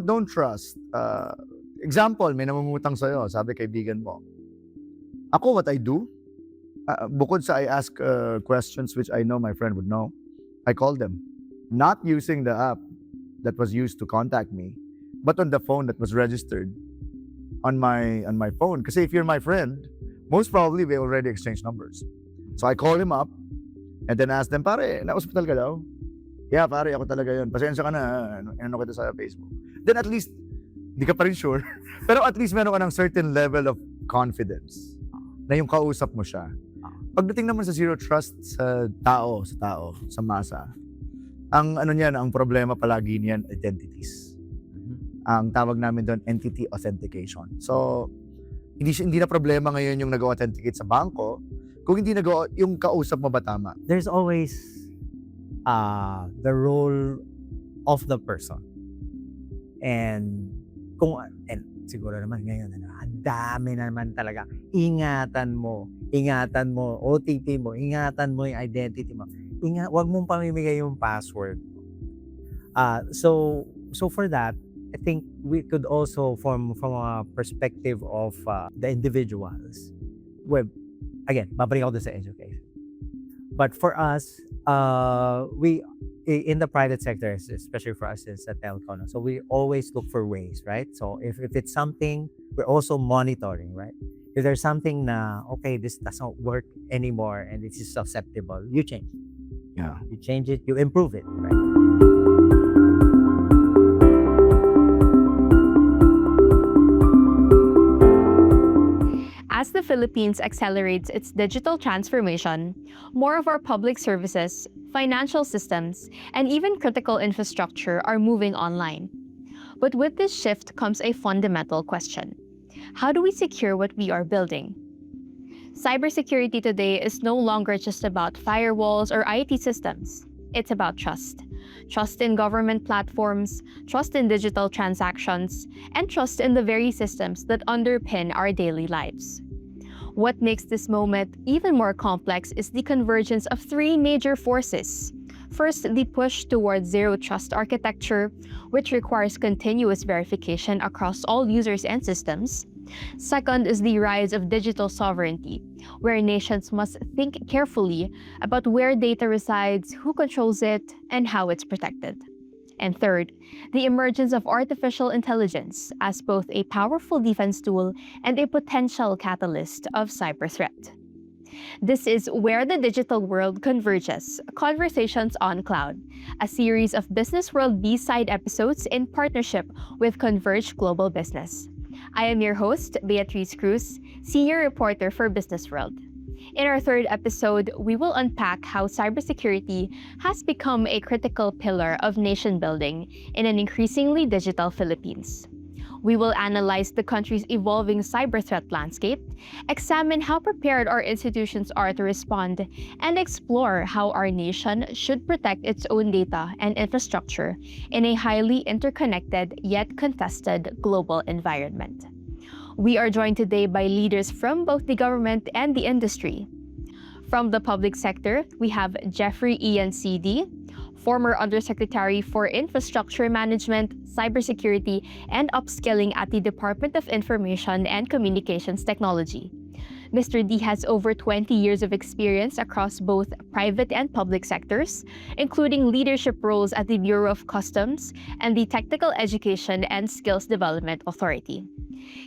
don't trust. Example, may namumutang sa'yo, sabi kaibigan mo. Ako, what I do, bukod sa I ask questions which I know my friend would know, I call them. Not using the app that was used to contact me, but on the phone that was registered on my phone. Kasi if you're my friend, most probably we already exchanged numbers. So I call him up and then ask them, pare, na-hospital ka daw? Yeah, pare, ako talaga yun. Pasensya ka na, ano kita sa Facebook. Then at least, di ka pa rin sure. Pero at least meron ka ng certain level of confidence na yung kausap mo siya. Pagdating naman sa zero trust sa tao, sa masa, ang ano niyan, ang problema palagi niyan, identities. Ang tawag namin doon, entity authentication. So, hindi na problema ngayon yung nag-authenticate sa bangko, kung hindi yung kausap mo ba tama. There's always the role of the person. And siguro naman ngayon, ang dami naman talaga. Ingatan mo, OTP mo, ingatan mo yung identity mo. Huwag mong pamimigay yung password. So for that, I think we could also from a perspective of the individuals. Well, again, babalik ako sa education. But for us, we in the private sector, especially for us as a telco, so we always look for ways, right? So if it's something, we're also monitoring, right? If there's something na, okay, this doesn't work anymore and this is susceptible, you change. Yeah. You change it, you improve it, right? As the Philippines accelerates its digital transformation, more of our public services, financial systems, and even critical infrastructure are moving online. But with this shift comes a fundamental question. How do we secure what we are building? Cybersecurity today is no longer just about firewalls or IT systems. It's about trust. Trust in government platforms, trust in digital transactions, and trust in the very systems that underpin our daily lives. What makes this moment even more complex is the convergence of three major forces. First, the push towards zero-trust architecture, which requires continuous verification across all users and systems. Second is the rise of digital sovereignty, where nations must think carefully about where data resides, who controls it, and how it's protected. And third, the emergence of artificial intelligence as both a powerful defense tool and a potential catalyst of cyber threat. This is Where the Digital World Converges, Conversations on Cloud, a series of Business World B-side episodes in partnership with Converge Global Business. I am your host, Beatrice Cruz, Senior Reporter for Business World. In our third episode, we will unpack how cybersecurity has become a critical pillar of nation building in an increasingly digital Philippines. We will analyze the country's evolving cyber threat landscape, examine how prepared our institutions are to respond, and explore how our nation should protect its own data and infrastructure in a highly interconnected yet contested global environment. We are joined today by leaders from both the government and the industry. From the public sector, we have Jeffrey Ian C.D., former Undersecretary for Infrastructure Management, Cybersecurity, and Upskilling at the Department of Information and Communications Technology. Mr. D has over 20 years of experience across both private and public sectors, including leadership roles at the Bureau of Customs and the Technical Education and Skills Development Authority.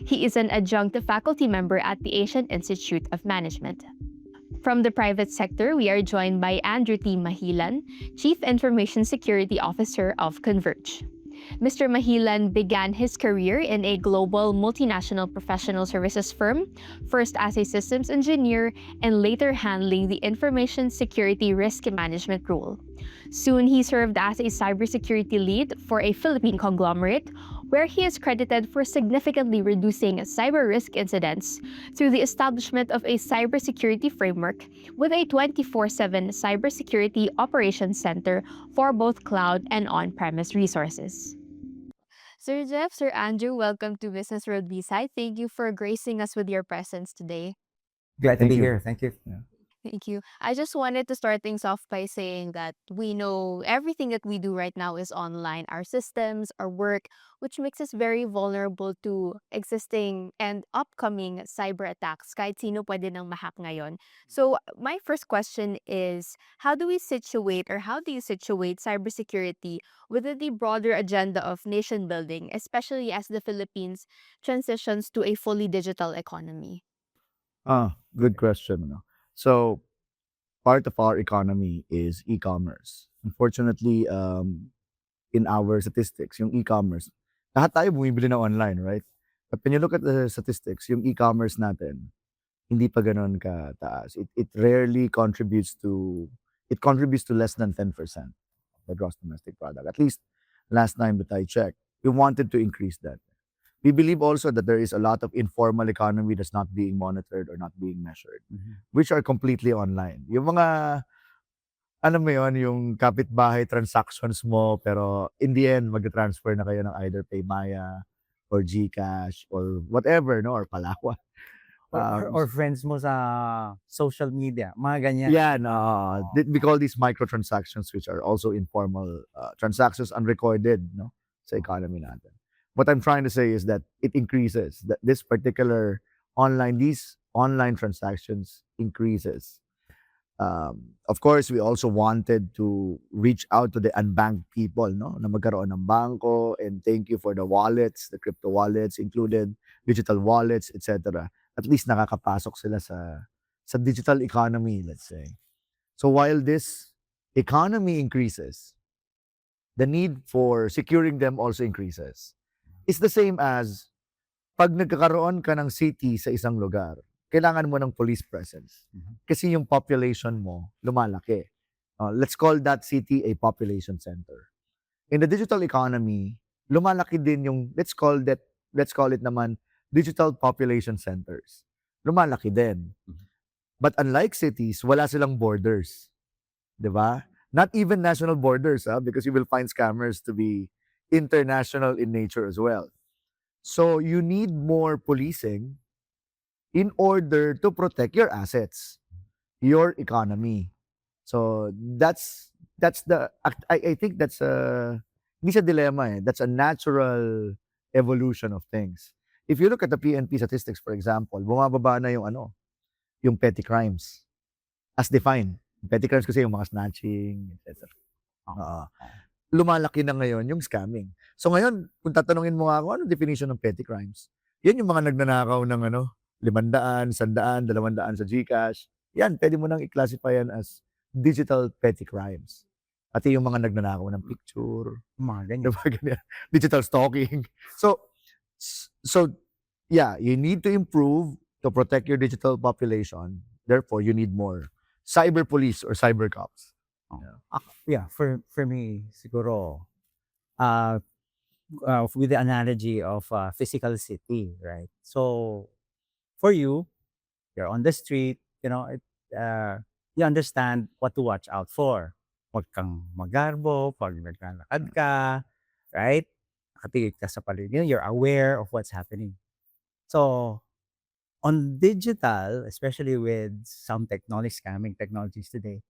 He is an adjunct faculty member at the Asian Institute of Management. From the private sector, we are joined by Andrew T. Mahilan, Chief Information Security Officer of Converge. Mr. Mahilan began his career in a global multinational professional services firm, first as a systems engineer and later handling the information security risk management role. Soon, he served as a cybersecurity lead for a Philippine conglomerate, where he is credited for significantly reducing cyber risk incidents through the establishment of a cybersecurity framework with a 24/7 cybersecurity operations center for both cloud and on-premise resources. Sir Jeff, Sir Andrew, welcome to Business World B-Side. Thank you for gracing us with your presence today. Glad to Thank be you. here. Thank you. Yeah. Thank you. I just wanted to start things off by saying that we know everything that we do right now is online, our systems, our work, which makes us very vulnerable to existing and upcoming cyber attacks. Kahit sino pwede nang ma-hack ngayon. So, my first question is, how do we situate or how do you situate cybersecurity within the broader agenda of nation building, especially as the Philippines transitions to a fully digital economy? Good question. No? So, part of our economy is e-commerce. Unfortunately, in our statistics, yung e-commerce, lahat tayo bumibili na online, right? But when you look at the statistics, yung e-commerce natin, hindi pa ganun kataas. It rarely contributes to less than 10% of the gross domestic product. At least last time that I checked, we wanted to increase that. We believe also that there is a lot of informal economy that's not being monitored or not being measured, which are completely online. Yung mga, alam mo yon, yung kapitbahay transactions mo, pero in the end, mag-transfer na kayo ng either Paymaya or GCash or whatever, no? Or Palawa. Or friends mo sa social media, mga ganyan. Yeah, no. We call these microtransactions, which are also informal transactions, unrecorded, no, sa economy natin. What I'm trying to say is that it increases. That these online transactions increases. Of course, we also wanted to reach out to the unbanked people, no, na magkaroon ng bangko, and thank you for the wallets, the crypto wallets included, digital wallets, etc. At least nakakapasok sila sa digital economy, let's say. So while this economy increases, the need for securing them also increases. It's the same as pag nagkakaroon ka ng city sa isang lugar, kailangan mo ng police presence. Kasi yung population mo lumalaki. Let's call that city a population center. In the digital economy, lumalaki din yung, let's call it naman, digital population centers. Lumalaki din. But unlike cities, wala silang borders. Diba? Not even national borders, because you will find scammers to be international in nature as well. So you need more policing in order to protect your assets, your economy. So I think that's hindi siya dilemma eh. That's a natural evolution of things. If you look at the PNP statistics, for example, bumababa na yung petty crimes as defined. Petty crimes kasi yung mga snatching, etc. Lumalaki na ngayon yung scamming. So ngayon, kung tatanungin mo nga ako, ano definition ng petty crimes? Yan yung mga nagnanakaw ng 500, 100, 200 sa GCash. Yan, pwede mo nang i-classify yan as digital petty crimes. Pati yung mga nagnanakaw ng picture, Mga ganyan. diba, ganyan. Digital stalking. So yeah, you need to improve to protect your digital population. Therefore, you need more cyber police or cyber cops. Yeah, for me, siguro, with the analogy of a physical city, right? So, for you, you're on the street, you understand what to watch out for. Huwag kang magarbo pag naglalakad ka, right? Nakatingin ka sa paligid, you're aware of what's happening. So, on digital, especially with some scamming technologies today,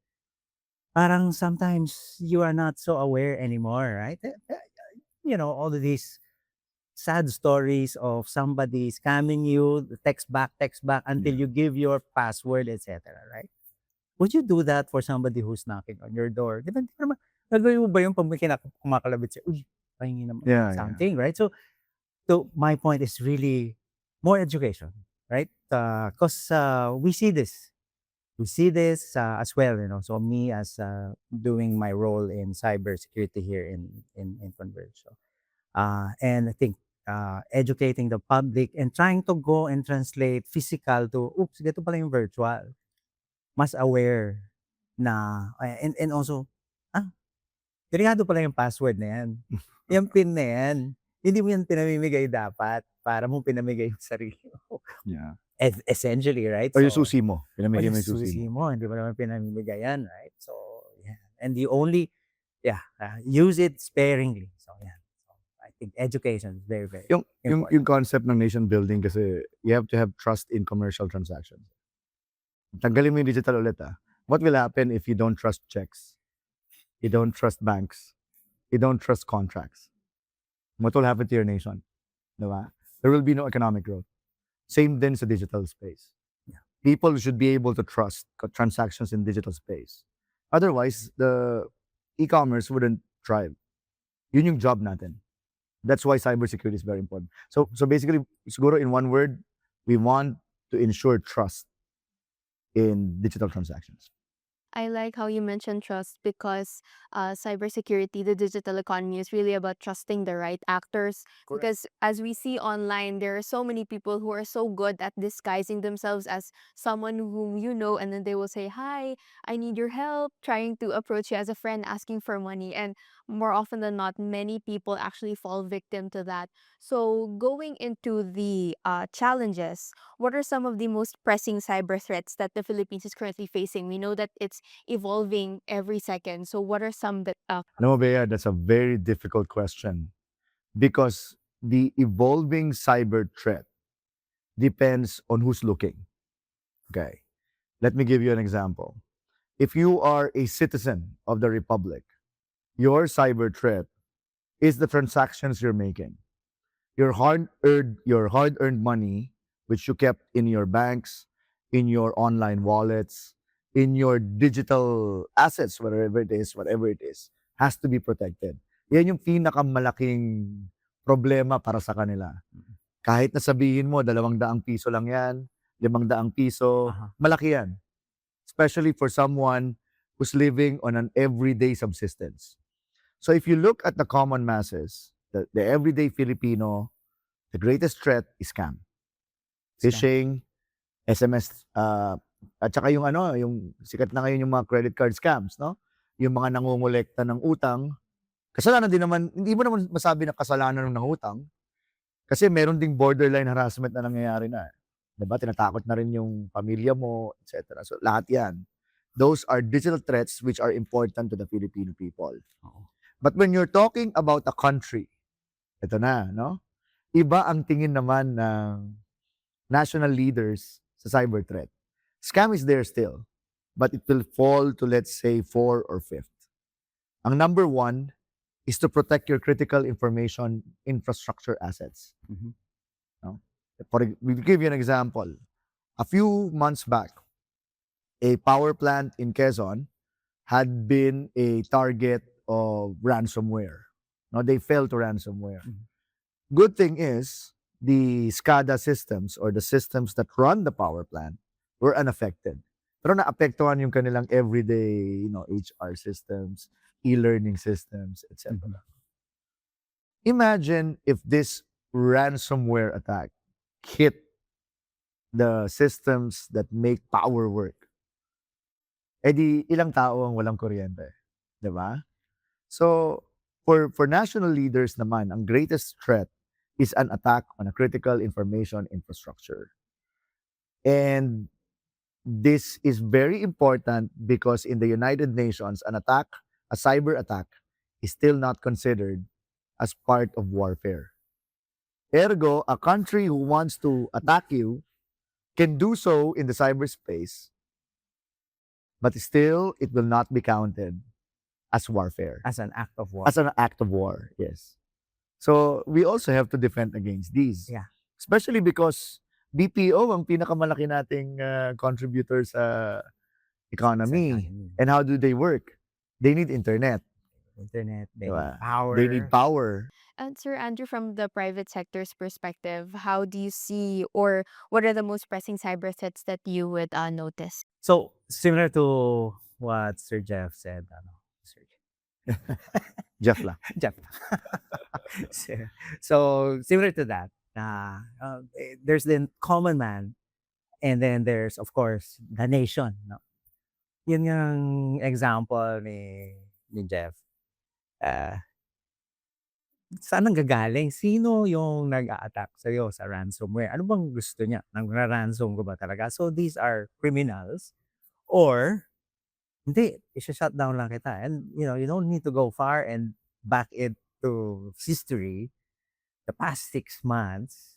parang sometimes you are not so aware anymore, right? All of these sad stories of somebody scamming you, text back until you give your password, etc. Right? Would you do that for somebody who's knocking on your door? Di ba, hindi naman, gagawin mo ba yung pag may kumakalabit siya, uy, pahingi naman something, right? So my point is really more education, right? Because we see this. We see this as well, So me as doing my role in cybersecurity here in Converge. So, and I think educating the public and trying to go and translate physical to, oops, ganito pala yung virtual. Mas aware na, and also, delikado pala yung password na yan. Yung PIN na yan. Hindi mo yan pinamimigay dapat para mo pinamigay yung sarili mo. Yeah. Essentially, right? Or yung susi mo. Pinamigay mo Or yung susi mo. hindi mo naman pinamimigay yan, right? So, yeah. And you only, use it sparingly. So, yeah. So, I think education is very, very important. Yung concept ng nation building kasi you have to have trust in commercial transactions. Tanggalin mo yung digital ulit What will happen if you don't trust checks? You don't trust banks? You don't trust contracts? What will happen to your nation? Diba? There will be no economic growth. Same din sa digital space. People should be able to trust transactions in digital space. Otherwise, the e-commerce wouldn't thrive. Yun yung job natin. That's why cybersecurity is very important. So basically, siguro in one word, we want to ensure trust in digital transactions. I like how you mentioned trust because cybersecurity, the digital economy is really about trusting the right actors. Correct. Because as we see online, there are so many people who are so good at disguising themselves as someone whom you know, and then they will say, "Hi, I need your help," trying to approach you as a friend, asking for money. And more often than not, many people actually fall victim to that. So, going into the challenges, what are some of the most pressing cyber threats that the Philippines is currently facing? We know that it's evolving every second. So what are some that No, Bea, that's a very difficult question because the evolving cyber threat depends on who's looking. Okay. Let me give you an example. If you are a citizen of the Republic, your cyber threat is the transactions you're making. Your hard-earned money, which you kept in your banks, in your online wallets, in your digital assets, whatever it is, has to be protected. Yan yung pinakamalaking problema para sa kanila. Kahit na sabihin mo, 200 piso lang yan, 500 piso, malaki yan. Especially for someone who's living on an everyday subsistence. So if you look at the common masses, the everyday Filipino, the greatest threat is scam. Phishing, SMS, at saka yung yung sikat na ngayon yung mga credit card scams, no? Yung mga nangungulekta ng utang, kasalanan din naman, hindi mo naman masabi na kasalanan ng nangutang, kasi meron ding borderline harassment na nangyayari na. Diba? Tinatakot na rin yung pamilya mo, etc. So lahat yan. Those are digital threats which are important to the Filipino people. But when you're talking about a country, ito na, no? Iba ang tingin naman ng national leaders sa cyber threat. Scam is there still, but it will fall to, let's say, 4 or 5th. Ang number 1 is to protect your critical information infrastructure assets. No? We'll give you an example. A few months back, a power plant in Quezon had been a target of ransomware. No, they fell to ransomware. Good thing is, the SCADA systems or the systems that run the power plant were unaffected. Pero naapektuhan yung kanilang everyday, HR systems, e-learning systems, etc. Imagine if this ransomware attack hit the systems that make power work. Eh di, ilang tao ang walang kuryente? Diba? So, for national leaders naman, ang greatest threat is an attack on a critical information infrastructure. And this is very important because in the United Nations, a cyber attack, is still not considered as part of warfare. Ergo, a country who wants to attack you can do so in the cyberspace, but still it will not be counted as warfare. As an act of war. As an act of war, yes. So we also have to defend against these. Yeah. Especially because BPO ang pinakamalaki nating contributor sa economy. And how do they work? They need internet. They need Diba? power. They need power. And Sir Andrew, from the private sector's perspective, how do you see or what are the most pressing cyber threats that you would notice? So, similar to what Sir Jeff said, Sir Jeff lang. Jeff. So, similar to that, there's the common man, and then there's, of course, the nation. No? Yun yung example ni Jeff. Saan ang gagaling? Sino yung nag-a-attack sa'yo sa ransomware? Ano bang gusto niya? Nang-ransom ko ba talaga? So, these are criminals. Or, hindi, isa-shut down lang kita. And, you don't need to go far and back it to history. The past 6 months,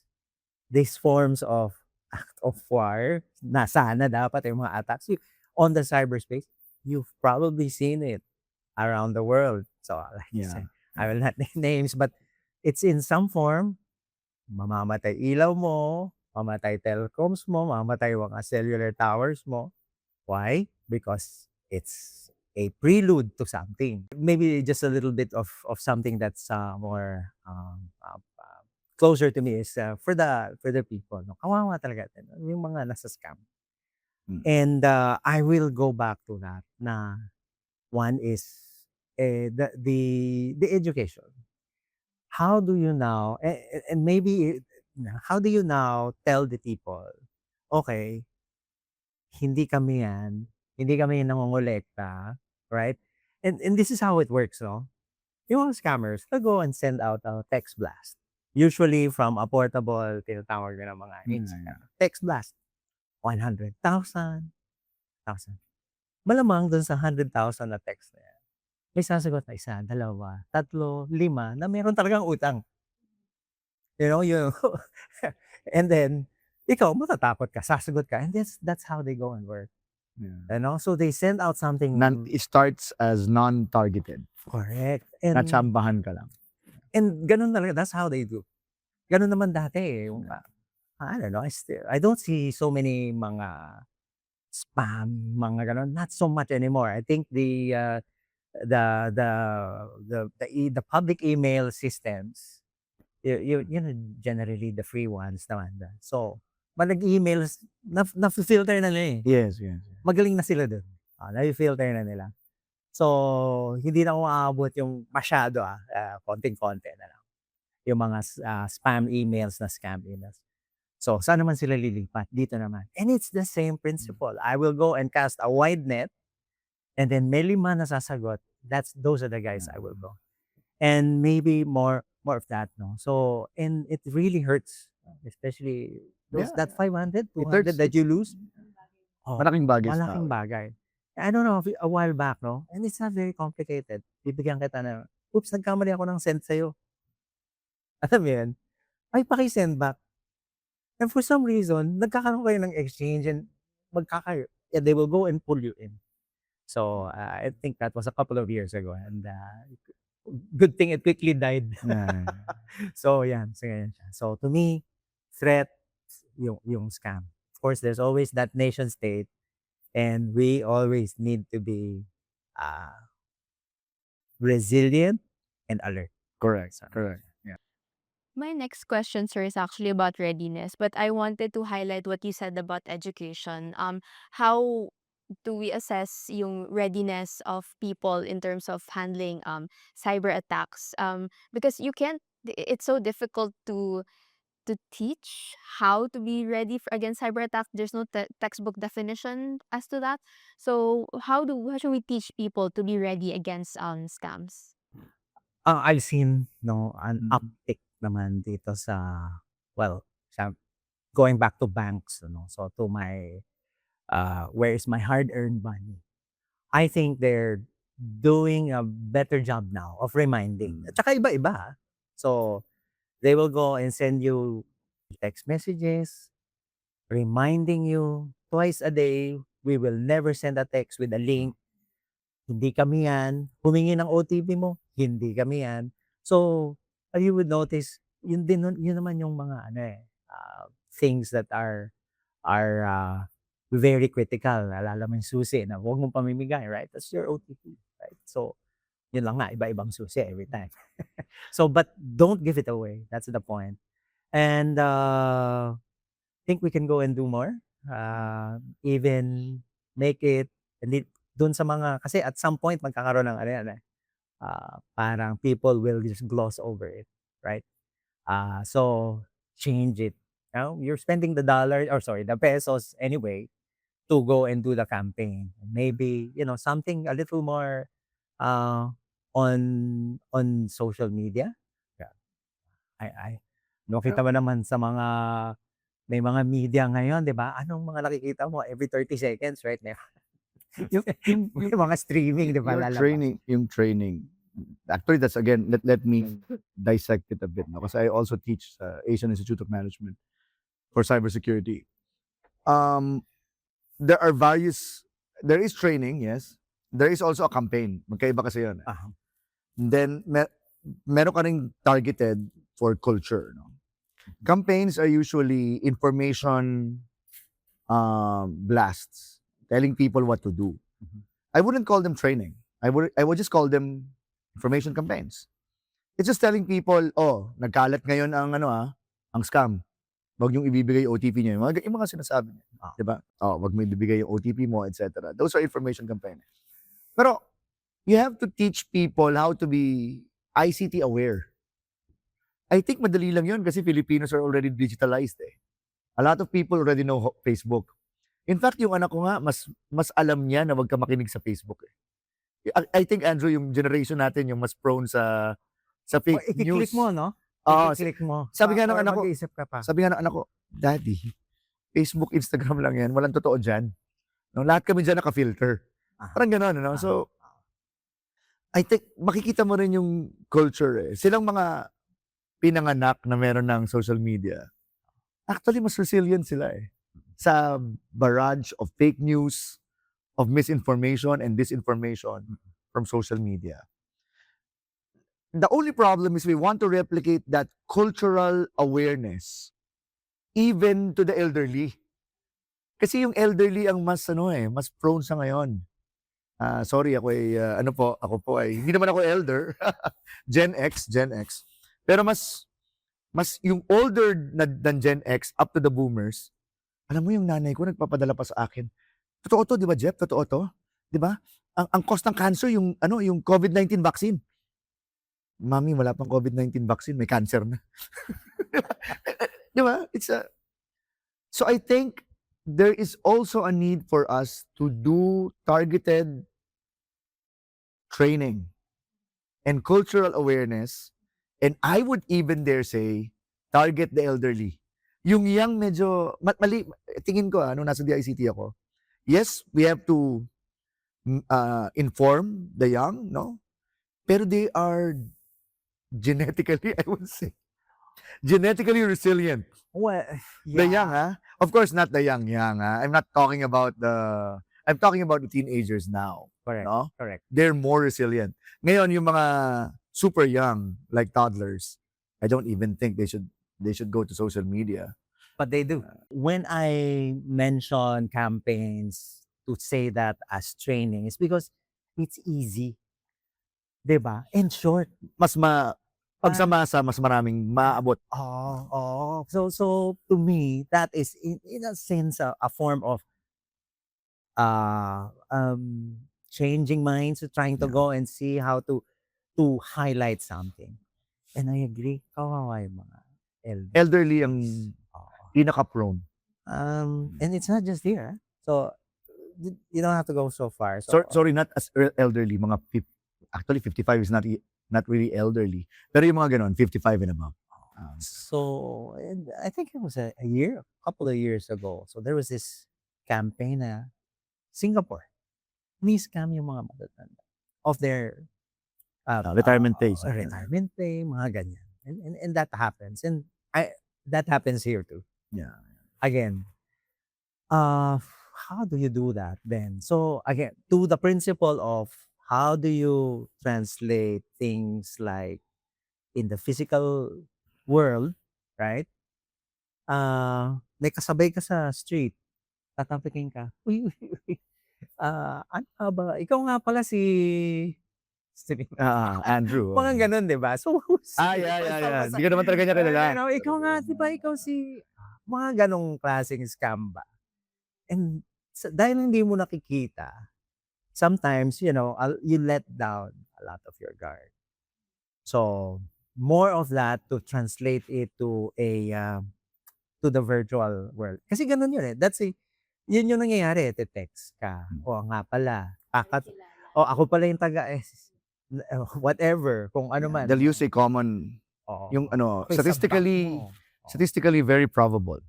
these forms of act of war na sana dapat yung mga attacks on the cyberspace, you've probably seen it around the world. So, like I Yeah. said, I will not name names, but it's in some form. Mamamatay ilaw mo, mamatay telecoms mo, mamatay mga cellular towers mo. Why? Because it's a prelude to something. Maybe just a little bit of something that's more closer to me is for the people. No? Kawawa talaga yung mga nasa scam. Mm. And I will go back to that. Na one is the education. How do you now and maybe how do you now tell the people, okay, hindi kami yan, hindi kami nangongolekta, right? And this is how it works, no? Yung mga scammers, they'll go and send out a text blast. Usually from a portable, tinatawag nila mga Yeah. text blast. 100,000, 1,000. Malamang dun sa 100,000 na text na yan, may sasagot na isa, dalawa, tatlo, lima, na meron talagang utang. You know, and then, ikaw, matatakot ka, sasagot ka, and that's how they go and work. Yeah. You know, so they send out something It starts as non-targeted. correct. And, Natsambahan ka lang. and ganun talaga, that's how they do. Ganun naman dati eh. Yung, I don't know, I don't see so many mga spam, mga ganun. Not so much anymore. I think the public email systems, you know, generally the free ones naman. So, pag nag-emails, na-filter na nila eh. Yes, yes. Magaling na sila dun. Na-filter na nila. So, hindi na umaabot yung masyado konting-konti na lang. Yung mga spam emails na scam emails. So, saan naman sila lilipat? Dito naman. And it's the same principle. I will go and cast a wide net and then may lima na sasagot. Those are the guys I will go. And maybe more of that, no? So, and it really hurts, especially that 500, 200 that you lose. Oh, Malaking bagay sa malaking tao. bagay. I don't know, a while back, no? And it's not very complicated. Bibigyan kita na, oops, nagkamali ako ng send sa'yo. Alam mo yan? Ay, paki-send back. And for some reason, nagkakaroon kayo ng exchange and they will go and pull you in. So, I think that was a couple of years ago. And good thing it quickly died. Yeah. So, yan. So, to me, threat, yung scam. Of course, there's always that nation state. And we always need to be resilient and alert. Correct. Correct. Yeah. My next question, sir, is actually about readiness, but I wanted to highlight what you said about education. How do we assess yung readiness of people in terms of handling cyber attacks? Because it's so difficult to teach how to be ready against cyber attack. There's no textbook definition as to that. So how should we teach people to be ready against scams? I've seen an Mm. uptick naman dito sa going back to banks, so to my where is my hard-earned money. I think they're doing a better job now of reminding. At saka iba-iba. So they will go and send you text messages reminding you twice a day. We will never send a text with a link. Hindi kami yan. Humingi ng OTP mo, hindi kami yan. So, you would notice, yun naman yung mga things that are very critical. Alala mo yung susi na huwag mong pamimigay, right? That's your OTP, right? So, yun lang nga, iba-ibang susi every time. So, but don't give it away. That's the point. And think we can go and do more. Even make it, dun sa mga, kasi at some point, magkakaroon ng parang people will just gloss over it, right? So, change it. You're spending the pesos anyway to go and do the campaign. Maybe, something a little more on social media. Yeah. Nakita mo naman sa may mga media ngayon, 'di ba? Anong mga nakikita mo every 30 seconds, right? May mga streaming, 'di ba? Yung training. Actually, that's again, let me dissect it a bit, no? Because I also teach Asian Institute of Management for cybersecurity. there are various, there is training, yes. There is also a campaign. Magkaiba kasi yun. Ah. Then, meron ka ring targeted for culture. No? Campaigns are usually information blasts, telling people what to do. Mhm. I wouldn't call them training. I would just call them information campaigns. It's just telling people, oh, nagkalat ngayon ang scam. Wag yung ibibigay yung OTP niyo. Yung mga sinasabi niya. Ah. Diba? Oh, wag mo ibibigay yung OTP mo, etc. Those are information campaigns. Pero, you have to teach people how to be ICT aware. I think madali lang yun kasi Filipinos are already digitalized eh. A lot of people already know Facebook. In fact, yung anak ko nga, mas alam niya na wag ka makinig sa Facebook eh. I think, Andrew, yung generation natin yung mas prone sa fake news. I-click mo, no? Oo, I-click mo. sabi nga ng Or anak ko, mag-iisip ka pa. sabi nga ng anak ko, Daddy, Facebook, Instagram lang yan. Walang totoo dyan. No, lahat kami dyan naka-filter. Ah. Parang gano'n, no? Ah. So, I think, makikita mo rin yung culture eh. Silang mga pinanganak na meron ng social media. Actually, mas resilient sila eh. Sa barrage of fake news, of misinformation and disinformation from social media. The only problem is we want to replicate that cultural awareness even to the elderly. Kasi yung elderly ang mas mas prone sa ngayon. Sorry, ako po ay hindi naman ako elder. Gen X. Pero mas yung older than Gen X up to the boomers. Alam mo yung nanay ko nagpapadala pa sa akin. Totoo to, 'di ba, Jeff? Totoo to? 'Di ba? Ang cause ng cancer yung yung COVID-19 vaccine. Mami, wala pang COVID-19 vaccine, may cancer na. 'Di ba? So I think there is also a need for us to do targeted training and cultural awareness, and I would even dare say target the elderly. Yung young medyo mali, tingin ko nung nasa DICT ako. Yes, we have to inform the young, no? Pero they are genetically, I would say, genetically resilient. Well, The young, Of course, not the young. I'm not talking about I'm talking about the teenagers now. Correct. No? Correct. They're more resilient. Ngayon, yung mga super young, like toddlers, I don't even think they should go to social media. But they do. When I mention campaigns to say that as training, it's because it's easy. Diba? And short. Pagsamasa, mas maraming maabot. Oh. So to me, that is in a sense a form of changing minds, trying to go and see how to highlight something. And I agree. Kawawa yung mga Elderly ang pinaka-prone. And it's not just here. So you don't have to go so far. Sorry, not as elderly. Actually, 55 is not really elderly. Pero yung mga ganon, 55 and above. So and I think it was a couple of years ago. So there was this campaign na Singapore. Ni-scam yung mga matatanda of their Retirement pay. retirement pay, mga ganyan. And that happens. And that happens here too. Yeah. Again, how do you do that then? So again, to the principle of how do you translate things like in the physical world, right? May kasabay ka sa street, tatapikin ka. Uy. Ano ka ba? Ikaw nga pala si Andrew. mga ganun, di ba? So, Yeah. Hindi ka naman talaga niya kilala. Ikaw nga, di ba? Ikaw si mga ganong klaseng scam ba? And dahil hindi mo nakikita, sometimes, you let down a lot of your guard. So, more of that to translate it to to the virtual world. Kasi ganun yun eh. Yun yung nangyayari. Text ka. O nga pala. Ako pala yung whatever. Kung ano man. They'll use a common, yung statistically very probable.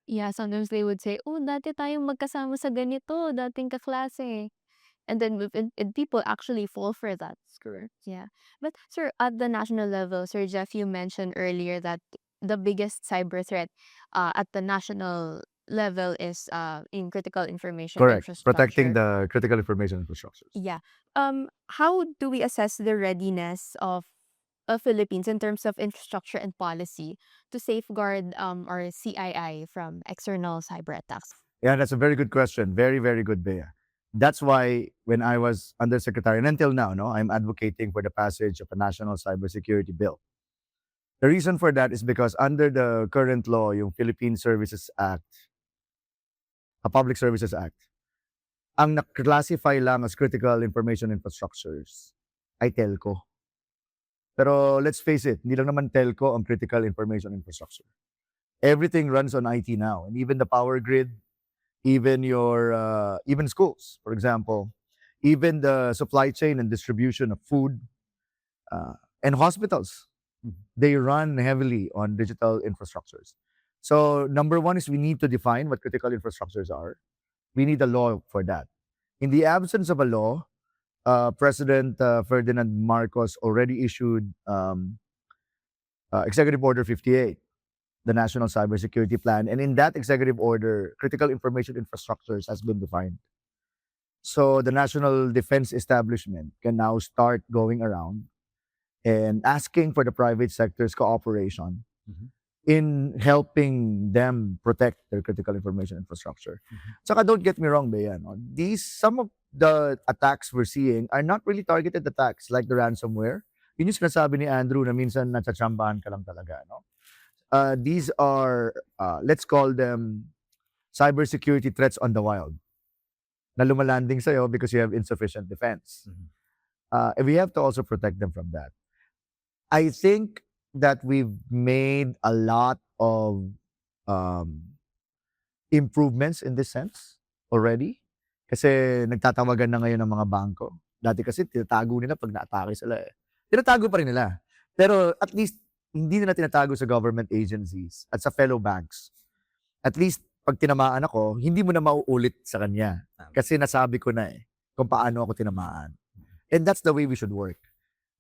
Yeah, sometimes they would say, oh, dati tayong magkasama sa ganito, dating kaklase. And then people actually fall for that. Correct. Yeah. But sir, at the national level, Sir Jeff, you mentioned earlier that the biggest cyber threat at the national level is in critical information Correct. infrastructure. Protecting the critical information infrastructures. Yeah. How do we assess the readiness of Philippines in terms of infrastructure and policy to safeguard our CII from external cyber attacks? Yeah, that's a very good question. Very, very good, Bea. That's why when I was undersecretary, and until now, no, I'm advocating for the passage of a national cybersecurity bill. The reason for that is because under the current law, yung Philippine Services Act, a Public Services Act, ang na-classify lang as critical information infrastructures ay telco. Pero let's face it, hindi lang naman telco ang critical information infrastructure. Everything runs on IT now, and even the power grid, even your even schools, for example, even the supply chain and distribution of food, and hospitals, they run heavily on digital infrastructures. So number one is we need to define what critical infrastructures are. We need a law for that. In the absence of a law, President Ferdinand Marcos already issued Executive Order 58, the National Cybersecurity Plan. And in that executive order, critical information infrastructures has been defined. So the National Defense Establishment can now start going around and asking for the private sector's cooperation in helping them protect their critical information infrastructure. Tsaka don't get me wrong, Bea, no? Some of the attacks we're seeing are not really targeted attacks like the ransomware. Yun yung sinasabi ni Andrew na minsan natsatsambahan ka lang talaga, no? These are, let's call them cybersecurity threats on the wild na lumalanding sa'yo because you have insufficient defense. And we have to also protect them from that. I think that we've made a lot of improvements in this sense already. Kasi nagtatawagan na ngayon ng mga bangko. Dati kasi tinatago nila pag na-atake sila eh. Tinatago pa rin nila. Pero at least hindi nila tinatago sa government agencies at sa fellow banks. At least pag tinamaan ako, hindi mo na mauulit sa kanya. Kasi nasabi ko na eh kung paano ako tinamaan. And that's the way we should work.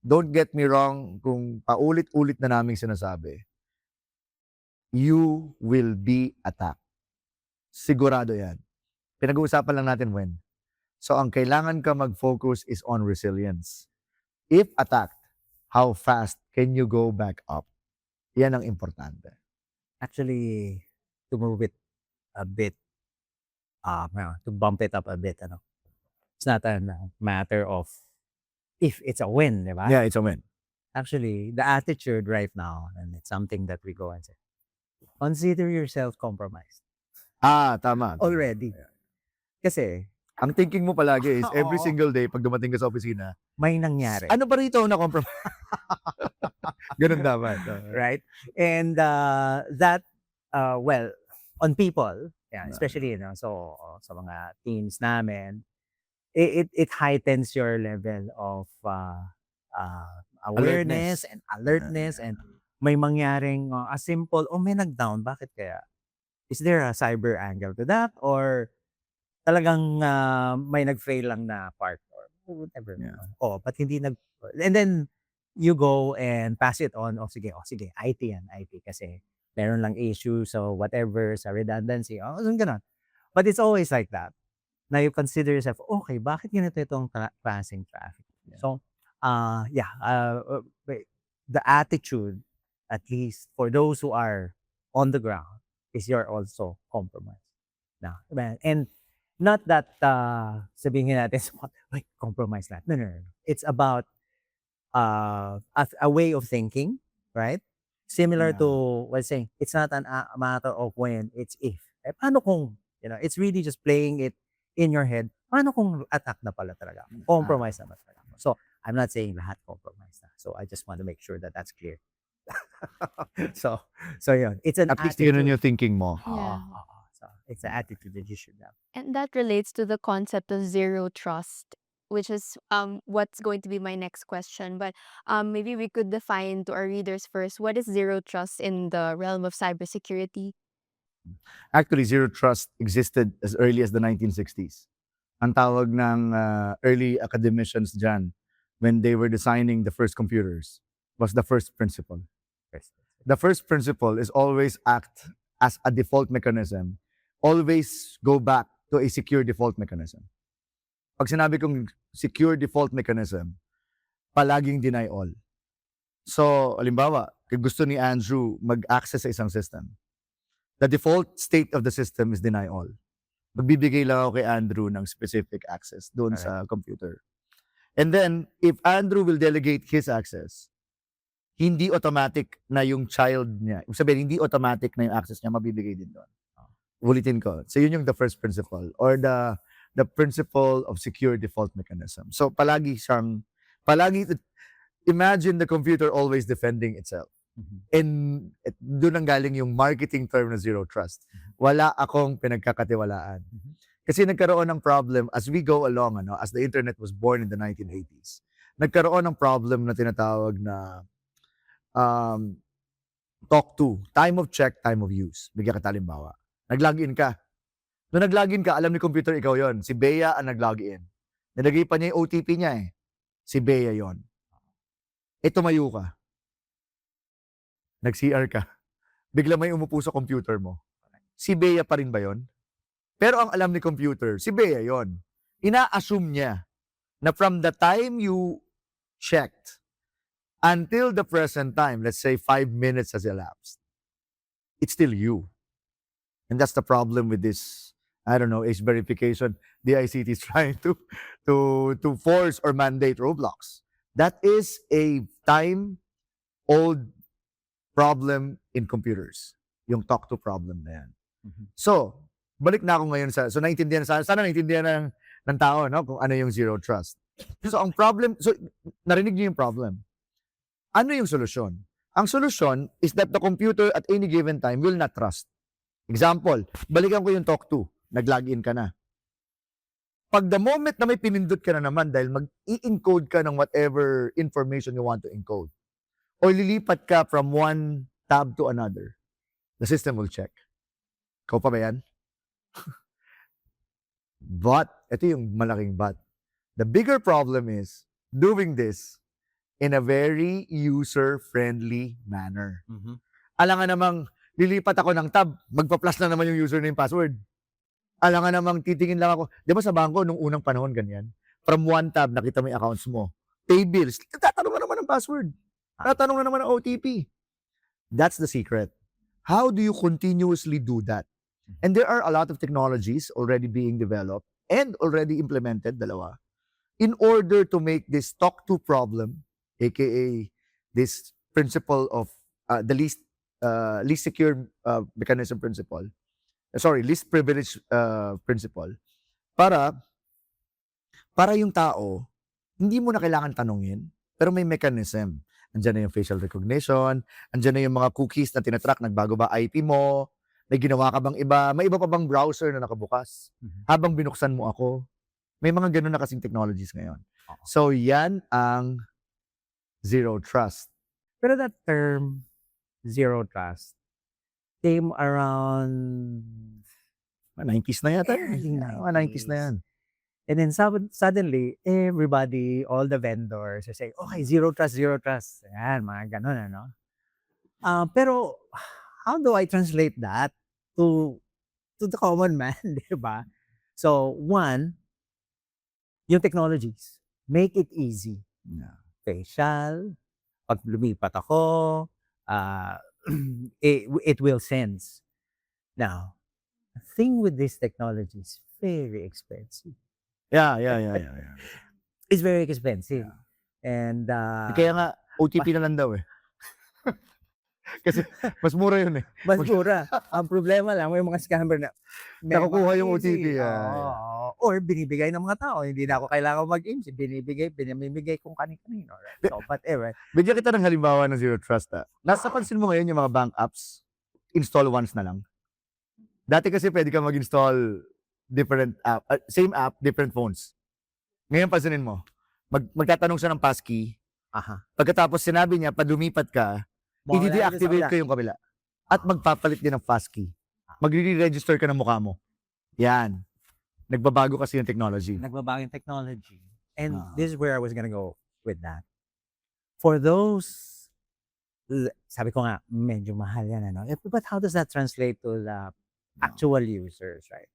Don't get me wrong, kung paulit-ulit na naming sinasabi, you will be attacked. Sigurado yan. Pinag-uusapan lang natin when. So ang kailangan ka mag-focus is on resilience. If attacked, how fast can you go back up? Yan ang importante. Actually, to move it a bit, to bump it up a bit, it's not a matter of if it's a win, di ba? Yeah, it's a win. Actually, the attitude right now, and it's something that we go and say, consider yourself compromised Tama. already. Kasi, Ang thinking mo palagi is every Oo. single day pag dumating ka sa opisina, may nangyari. ano ba rito na compromise? Ganun dapat. Right? And that, well, on people, Yeah. especially, so sa mga teams namin, it heightens your level of awareness and alertness, and may mangyaring a simple, may nag-down, bakit kaya? Is there a cyber angle to that? Or talagang may nag-fail lang na part or whatever. Yeah. But hindi and then you go and pass it on. Sige, IT yan, IT kasi meron lang issue, so whatever, sa redundancy, ganun. But it's always like that. Now you consider yourself, okay, bakit ganito itong klaseng traffic? Yeah. So, the attitude, at least for those who are on the ground, is you're also compromised. Now, and not that sabihin natin, compromise na. No. It's about a way of thinking, right? Similar Yeah. to what's saying, it's not a matter of when, it's if. Paano kung, it's really just playing it in your head, paano kung attack na pala talaga? Compromise na ba talaga? So, I'm not saying lahat compromise na. So, I just want to make sure that that's clear. so yun. It's an At least attitude. yun yung thinking mo. Yeah. So, it's an attitude that you should have. And that relates to the concept of zero trust, which is what's going to be my next question. But maybe we could define to our readers first, what is zero trust in the realm of cybersecurity? Actually, zero trust existed as early as the 1960s. Ang tawag ng early academicians dyan, when they were designing the first computers, was the first principle. The first principle is always act as a default mechanism always go back to a secure default mechanism. Pag sinabi kong secure default mechanism, palaging deny all. So, halimbawa, kung gusto ni Andrew mag-access sa isang system, the default state of the system is deny all. Magbibigay lang ako kay Andrew ng specific access doon sa computer. And then, if Andrew will delegate his access, hindi automatic na yung child niya, ibig sabihin, hindi automatic na yung access niya mabibigay din doon. Ulitin ko. So, yun yung the first principle or the principle of secure default mechanism. So, imagine the computer always defending itself. And doon ang galing yung marketing term na zero trust. Wala akong pinagkakatiwalaan. Kasi nagkaroon ng problem as we go along, as the internet was born in the 1980s. Nagkaroon ng problem na tinatawag na talk to, time of check, time of use. Bigyan ka talimbawa. Nag-login ka. Nung nag-login ka, alam ni computer ikaw yon. Si Bea ang nag-login. Nilagay pa niya yung OTP niya eh. Si Bea yon. Tumayo ka. Nag-CR ka. Bigla may umupo sa computer mo. Si Bea pa rin ba yon? Pero ang alam ni computer, si Bea yon. Ina-assume niya na from the time you checked until the present time, let's say 5 minutes has elapsed, it's still you. And that's the problem with this, I don't know, age verification DICT is trying to force or mandate Roblox. That is a time-old problem in computers. Yung talk-to problem na yan. So, balik na ako ngayon so sana naintindihan ng tao, no, kung ano yung zero trust. So, ang problem, so, narinig niyo yung problem. Ano yung solusyon? Ang solusyon is that the computer at any given time will not trust. Example, balikan ko yung talk to. Nag-login ka na. Pag the moment na may pinindot ka na naman dahil mag-i-encode ka ng whatever information you want to encode, o lilipat ka from one tab to another, the system will check. Ikaw pa ba yan? But, ito yung malaking but. The bigger problem is doing this in a very user-friendly manner. Alangan namang lilipat ako ng tab, magpa-plus na naman yung username password. Alangan namang titingin lang ako. Di ba sa bangko, nung unang panahon ganyan? From one tab, nakita mo yung accounts mo. Pay bills, tatanong na naman ang password. Tatanong na naman ang OTP. That's the secret. How do you continuously do that? And there are a lot of technologies already being developed and already implemented, dalawa, in order to make this talk-to problem, aka this principle of the least secure mechanism principle, least privilege principle, para yung tao, hindi mo na kailangan tanungin, pero may mechanism. Andiyan na yung facial recognition, andiyan na yung mga cookies na tinatrack, nagbago ba IP mo, may ginawa ka bang iba, may iba pa bang browser na nakabukas, habang binuksan mo ako. May mga ganun na kasing technologies ngayon. So, yan ang zero trust. Pero that term, zero trust, came around 90s na yata. early 90s. 90s na yan. And then suddenly, everybody, all the vendors are saying, okay, zero trust, zero trust. Yan, mga ganun, ano? Pero, how do I translate that to the common man, di ba? So, one, yung technologies, make it easy. Facial, pag lumipat ako, it will sense. Now, the thing with this technology is very expensive. Yeah. It's very expensive. And Kaya nga, OTP na lang daw eh. Kasi mas mura yun eh. mas mura. Ang problema lang, may mga scammer na Nakukuha yung OTP. Or binibigay ng mga tao. Hindi na ako kailangan mag-IMSI. Binibigay kung kanin-kanino. Right? So, whatever. Bigyan kita ng halimbawa ng zero trust. Nasa pansin mo ngayon yung mga bank apps, install once na lang. Dati kasi pwede ka mag-install different app, same app, different phones. Ngayon pansinin mo, magtatanong siya ng passkey. Pagkatapos sinabi niya, pag lumipat ka, i-deactivate ko yung kabila. At magpapalit din ng passkey. Magre-register ka ng mukha mo. Yan. Nagbabago kasi yung technology. Nagbabago yung technology. And this is where I was gonna go with that. For those, sabi ko nga, medyo mahal yan, ano? But how does that translate to the actual users, right?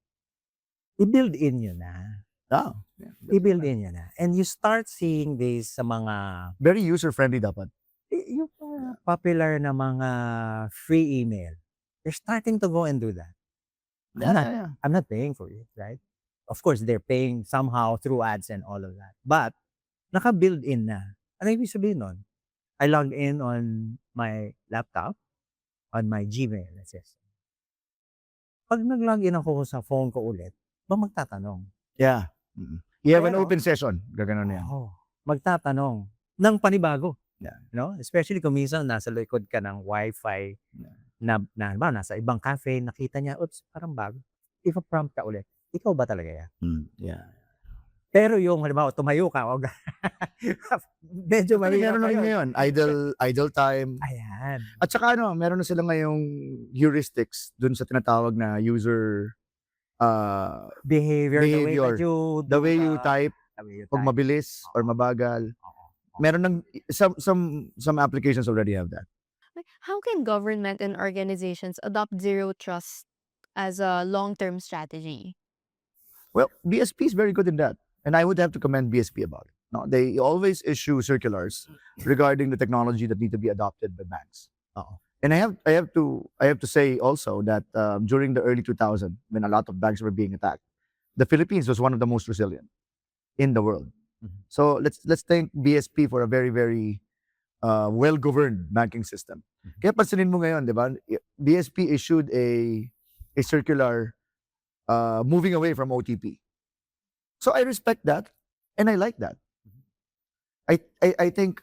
I-build in yun na. Ah, yeah. I-build in yun na. And you start seeing this sa mga Very user-friendly dapat. yung mga popular na mga free email. They're starting to go and do that. I'm not paying for it, right? Of course, they're paying somehow through ads and all of that. But, naka-build in na. Ano ibig sabihin nun? I log in on my laptop, on my Gmail system. Pag nag-log in ako sa phone ko ulit, magtatanong. Yeah. You have an Pero- open session. Gaganon yan. Oh, magtatanong ng panibago. Yeah. No? Especially kung minsan nasa likod ka ng Wi-Fi na nasa ibang cafe, nakita niya, oops, parang bago. If a prompt ka ulit, ikaw ba talaga yan? Yeah. Pero yung, halimbawa, tumayo ka, medyo Meron mahirap na rin yun. ngayon. Idle time. Ayan. At saka meron na sila ngayong heuristics dun sa tinatawag na user Behavior, Behavior. The way you type, the way you pag type. mabilis or mabagal. Oo. Meron ng some applications already have that. Like, how can government and organizations adopt zero trust as a long-term strategy? Well, BSP is very good in that. And I would have to commend BSP about it. No, they always issue circulars regarding the technology that need to be adopted by banks. Oo. And I have to say also that during the early 2000s, when a lot of banks were being attacked, the Philippines was one of the most resilient in the world. Mhm. So let's thank BSP for a very, very well-governed banking system. Mhm. Kaya pansinin mo ngayon, di ba? BSP issued a circular moving away from OTP. So I respect that, and I like that. I think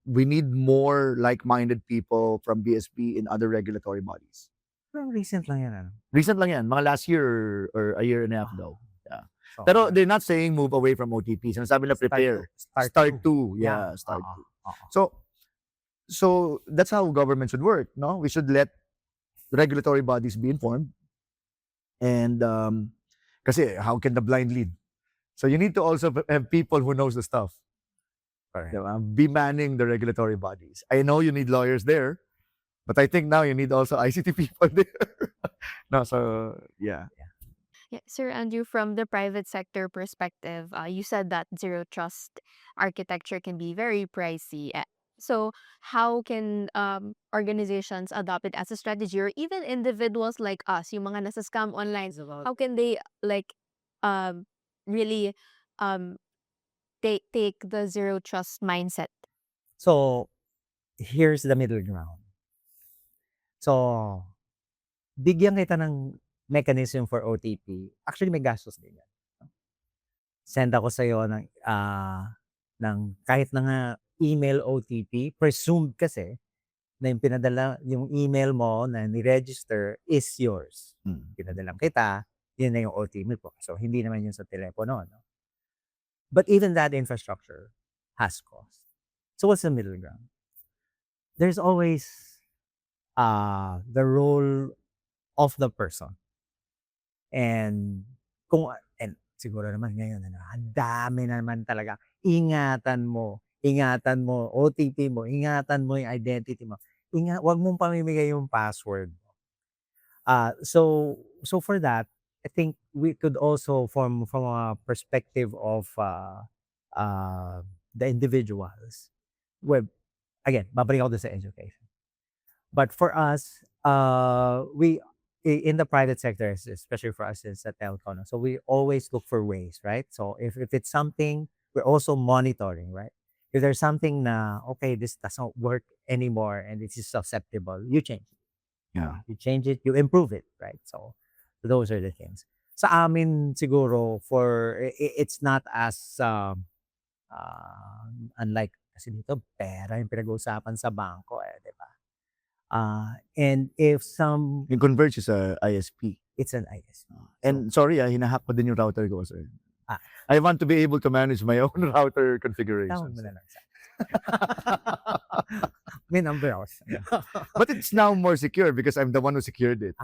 we need more like-minded people from BSP in other regulatory bodies. Pero recent lang yan. Ano? Recent lang yan, mga last year or a year and a half ago. So, Pero they're not saying move away from OTP. Sinasabi na prepare. Start to. Yeah, start to. So that's how government should work. No, we should let regulatory bodies be informed. And kasi how can the blind lead? So you need to also have people who knows the stuff. Diba? Be manning the regulatory bodies. I know you need lawyers there, but I think now you need also ICT people there. No, so yeah. Yeah, Sir Andrew, from the private sector perspective, you said that zero trust architecture can be very pricey. So, how can organizations adopt it as a strategy, or even individuals like us, yung mga nasa scam online, how can they like really take the zero trust mindset? So, here's the middle ground. So, bigyan kita ng mechanism for OTP. Actually, may gastos din yan. Send ako sa'yo ng kahit na nga email OTP, presumed kasi na yung pinadala, yung email mo na ni-register is yours. Pinadalang kita, yun na yung OTP mo. So, hindi naman yun sa telepono. No? But even that infrastructure has cost. So, what's the middle ground? There's always the role of the person. And siguro naman ngayon, ang dami na naman talaga. Ingatan mo, OTP mo, ingatan mo yung identity mo. Wag mong pamimigay yung password mo. So for that, I think we could also from a perspective of the individuals. Well, again, babalik ako sa education. But for us, we in the private sector, especially for us as a telco, so we always look for ways, right? So if it's something, we're also monitoring, right? If there's something na, okay, this doesn't work anymore and this is susceptible, you change it. Yeah. You change it, you improve it, right? So those are the things. Sa amin siguro, it's not as unlike kasi dito pera yung pinag-uusapan sa bangko, di ba? And if Yung Converge is a ISP. it's an ISP. And sorry, hinahack ko din yung router ko, sir. Ah. I want to be able to manage my own router Tawag configuration. mo na lang sa may number ako. But it's now more secure because I'm the one who secured it.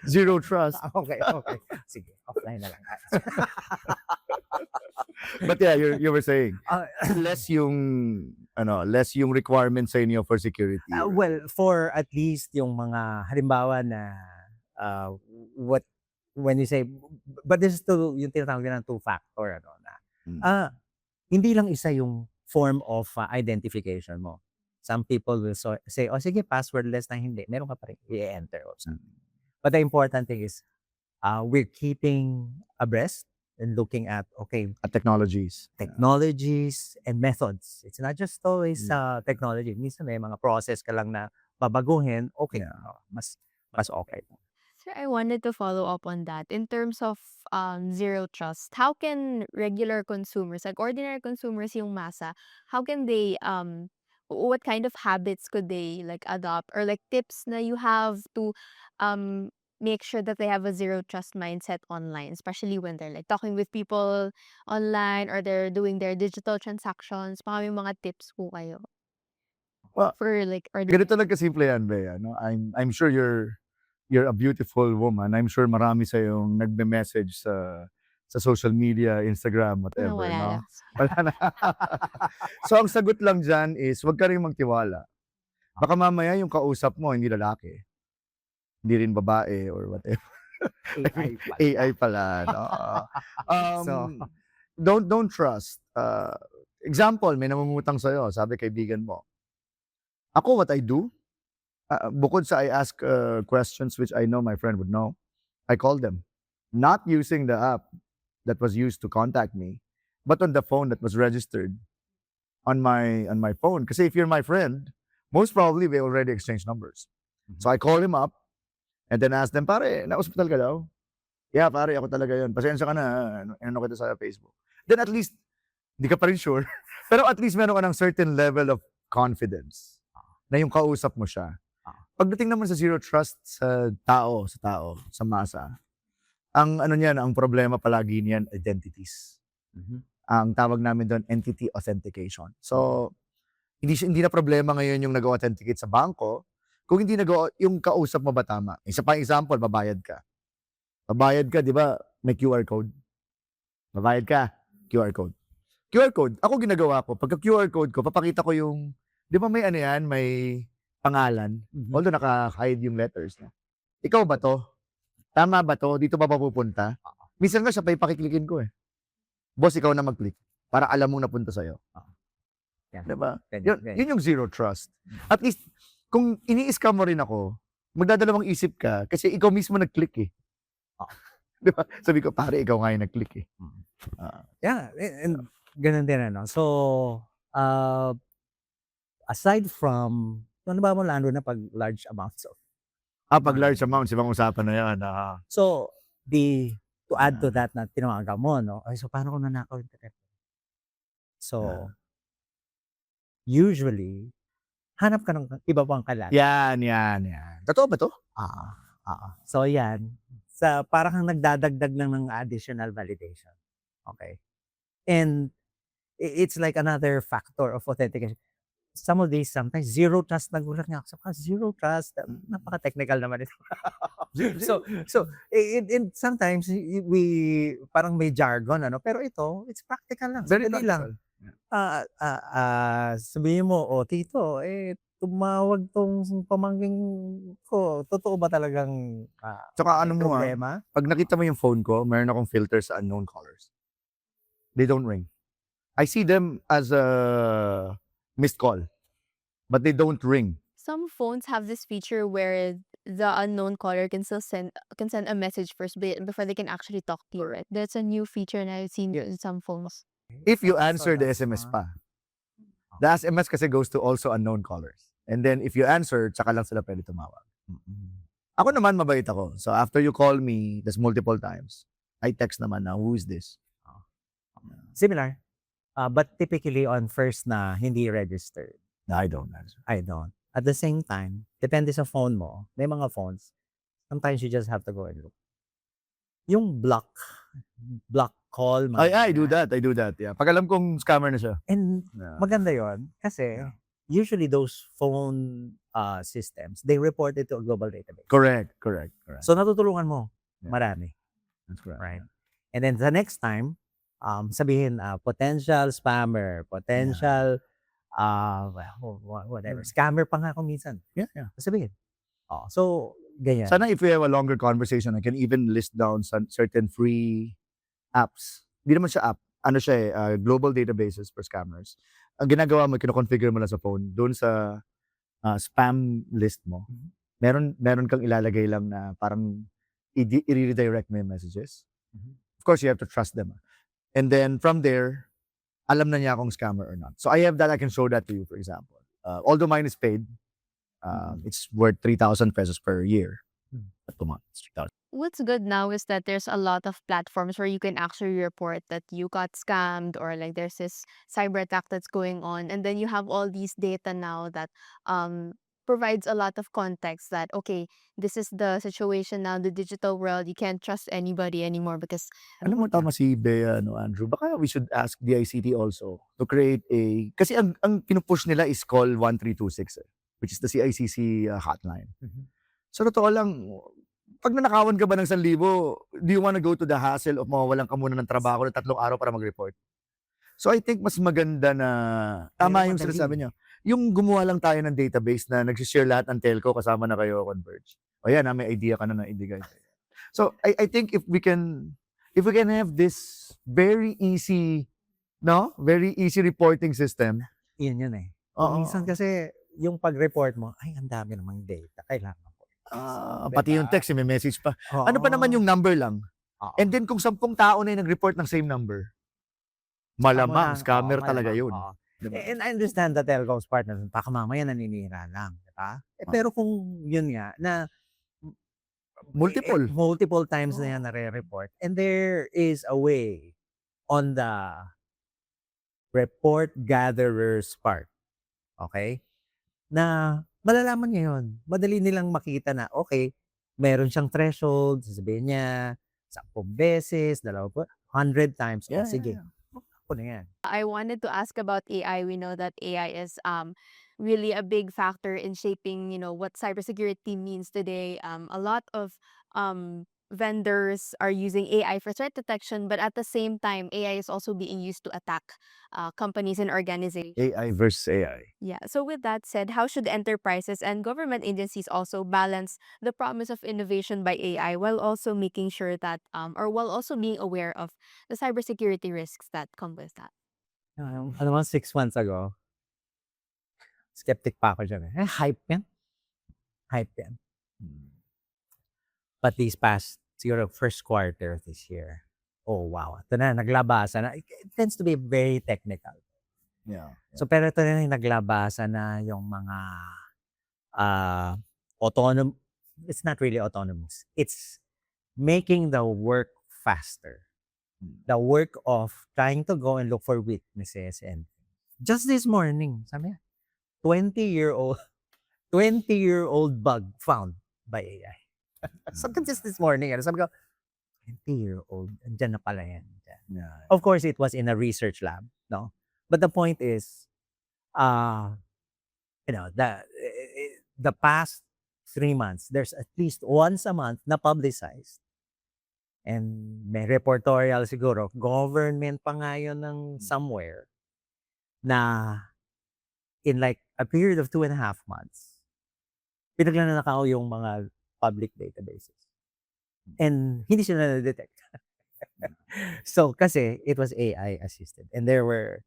Zero trust. Okay. Sige, offline na lang. But yeah, you were saying Ah, less yung less yung requirement sa inyo for security. Well, for at least yung mga halimbawa na what when you say, but this is to yung tinatawag ng two-factor na hindi lang isa yung form of identification mo. Some people will say, oh sige, passwordless na, hindi. Meron ka pa rin i-enter or something. But the important thing is, we're keeping abreast and looking at, okay, At technologies. technologies and methods. It's not just always technology. Minsan may mga process ka lang na babaguhin, okay, mas okay. Sir, I wanted to follow up on that. In terms of zero trust, how can regular consumers, like ordinary consumers yung masa, how can they, what kind of habits could they like adopt, or like tips na you have to make sure that they have a zero trust mindset online, especially when they're like talking with people online or they're doing their digital transactions? Baka may mga tips po kayo Well, for like ordinary. Ganito lang kasimple yan, Bea. No? I'm sure you're a beautiful woman. I'm sure marami sa yung nagme-message sa social media, Instagram, whatever. Wala No? na. Wala na. So, ang sagot lang dyan is, huwag ka rin magtiwala. Baka mamaya yung kausap mo, hindi lalaki. Hindi rin babae or whatever. AI pala. No? So- Don't trust. Example, may namumutang sa'yo, sabi kaibigan mo. Ako, what I do, bukod sa I ask questions which I know my friend would know, I call them. Not using the app that was used to contact me, but on the phone that was registered on my phone. Kasi if you're my friend, most probably we already exchanged numbers. So I call him up and then ask them, pare, na-hospital ka daw? Yeah, pare, ako talaga yun. Pasensya ka na, ano kita sa Facebook. Then at least, hindi ka pa rin sure, pero at least meron ka ng certain level of confidence na yung kausap mo siya. Pagdating naman sa zero trust sa tao, sa masa, ang ang problema palagi niyan, identities. Ang tawag namin doon, entity authentication. So, hindi na problema ngayon yung nag-authenticate sa bangko, kung hindi yung kausap mo ba tama. Isa pa example, babayad ka. Babayad ka, di ba, may QR code. Babayad ka, QR code. QR code, ako ginagawa ko, pagka QR code ko, papakita ko yung, di ba may may pangalan, although naka-hide yung letters. No? Ikaw ba to? Tama ba to? Dito ba papupunta? Minsan nga siya pa ipakiklikin ko eh. Boss, ikaw na mag-click para alam mong napunta sa'yo. Yan. Diba? Ganyan. Yun yung zero trust. At least, kung ini-scam mo rin ako, magdadalawang isip ka kasi ikaw mismo nag-click eh. Diba? Sabi ko, pare, ikaw nga yung nag-click eh. Yeah, and ganun din So, aside from, ano ba mo lalo na pag large amounts of. Pag large amounts, ibang usapan na yan. So, to add to that na tinawagan mo, no? Ay, so paano kung nanakaw yung telepono? So, usually, hanap ka ng iba pang kalat. Yan. Totoo ba to? So, yan. Parang kang nagdadagdag lang ng additional validation. Okay? And it's like another factor of authentication. Some of these, sometimes, zero trust, nagulat nga ako. Zero trust, napaka-technical naman ito. so sometimes, we, parang may jargon, pero ito, it's practical lang. Very Sadali lang. practical. Sabihin mo, tito, tumawag tong pamangking ko. Totoo ba talagang Tsaka may problema? pag nakita mo yung phone ko, meron akong filter sa unknown callers. They don't ring. I see them as a missed call, but they don't ring. Some phones have this feature where the unknown caller can still send a message first before they can actually talk to you, right? That's a new feature na I've seen in some phones. If you So answer the that's SMS fine. pa. The SMS kasi goes to also unknown callers. And then if you answer, tsaka lang sila pwede tumawag. Ako naman, mabait ako. So after you call me, that's multiple times, I text naman na, who is this? Similar. But typically on first na hindi registered. No, I don't answer. I don't. At the same time, depende sa phone mo. May mga phones, sometimes you just have to go and look. Yung block call. I do that. Yeah. Pag alam kong scammer na siya. And Yeah. maganda yon kasi usually those phone systems, they report it to a global database. Correct. So natutulungan mo. Yeah. Marami. That's correct. Right. And then the next time, sabihin, potential spammer, potential Whatever. Scammer pa nga ako minsan. Yeah, yeah. Sabihin. Oh, so, ganyan. Sana if we have a longer conversation, I can even list down certain free apps. Hindi naman siya app. Ano siya global databases for scammers. Ang ginagawa mo, kino-configure mo lang sa phone. Doon sa spam list mo, meron kang ilalagay lang na parang i-redirect mo yung messages. Of course, you have to trust them. And then from there, alam na niya kung scammer or not. So I have that. I can show that to you, for example. Although mine is paid, it's worth 3,000 pesos per year. At 2 months, 3,000. What's good now is that there's a lot of platforms where you can actually report that you got scammed, or like there's this cyber attack that's going on, and then you have all these data now that provides a lot of context that, okay, this is the situation now, the digital world, you can't trust anybody anymore because Alam mo, tama si Bea, Andrew. Baka we should ask DICT also to create kasi ang pinupush nila is call 1326, which is the CICC hotline. So, totoo lang, pag nanakawan ka ba ng 1,000, do you wanna go to the hassle of mawawalan ka muna ng trabaho ng 3 araw para mag-report? So, I think mas maganda na, tama yung sinasabi niyo, yung gumawa lang tayo ng database na nagsishare lahat ng telco kasama na kayo Converge. O yan, may idea ka na ng ibigay. So, I think if we can have this very easy reporting system. Yun eh. Oo. Minsan kasi, yung pag-report mo, ay, ang dami namang data. Kailangan ko. Pati yung text, may message pa. Ano pa naman yung number lang? And then kung 10 tao na yung nag-report ng same number, malamang scammer talaga yun. Diba? And I understand the telco's partner, baka mamaya naninira lang, diba? Pero kung yun nga, na multiple times na yan nare-report, and there is a way on the report gatherer's part, okay, na malalaman niya yun. Madali nilang makita na, okay, meron siyang threshold, sasabihin niya, 10 beses, 100 times, sige. Ako na yan. I wanted to ask about AI. We know that AI is really a big factor in shaping, what cybersecurity means today. A lot of vendors are using AI for threat detection, but at the same time, AI is also being used to attack companies and organizations. AI versus AI. Yeah. So with that said, how should enterprises and government agencies also balance the promise of innovation by AI while also making sure that, or while also being aware of the cybersecurity risks that come with that? Alam mo, 6 months ago, skeptic pa ako dyan eh. Hype yan. But these past, siguro first quarter of this year, oh wow, ito na, naglabasan na. It tends to be very technical. Yeah. So, pero ito na yung naglabasan na yung mga autonomous, it's not really autonomous. It's making the work faster. The work of trying to go and look for weaknesses. And just this morning, sabi niya, 20-year-old bug found by AI. So, just this morning, sabi ko, 20-year-old, andyan na pala yan. Yeah. Of course, it was in a research lab, no? But the point is, the past 3 months, there's at least once a month na publicized. And may reportorial siguro, government pa nga yun ng somewhere, na in like a period of 2.5 months, pinaglanakaw yung mga public databases. And hindi sila na-detect. So, kasi it was AI assisted. And there were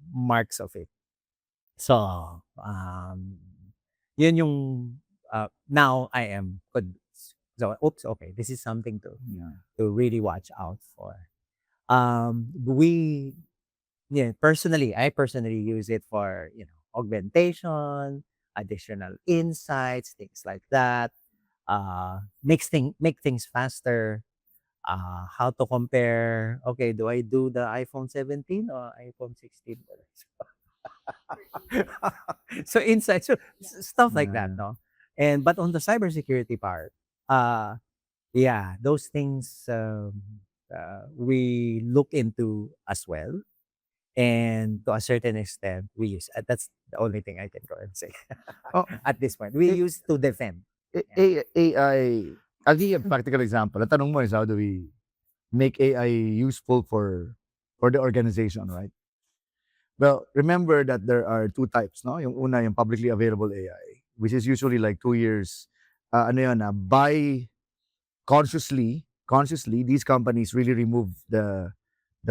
marks of it. So, yun yung, now I am good. So, okay, this is something to really watch out for. I personally use it for, augmentation, additional insights, things like that. Make things faster. How to compare, okay, do I do the iPhone 17 or iPhone 16? So insights, so stuff like that, no? But on the cybersecurity part, those things we look into as well. And to a certain extent, we use. That's the only thing I can go and say. At this point, we use to defend. AI, I'll give you a practical example. Ang tanong mo is how do we make AI useful for the organization, right? Well, remember that there are two types, no? Yung una, yung publicly available AI, which is usually like 2 years. Ano yun, by consciously, these companies really remove the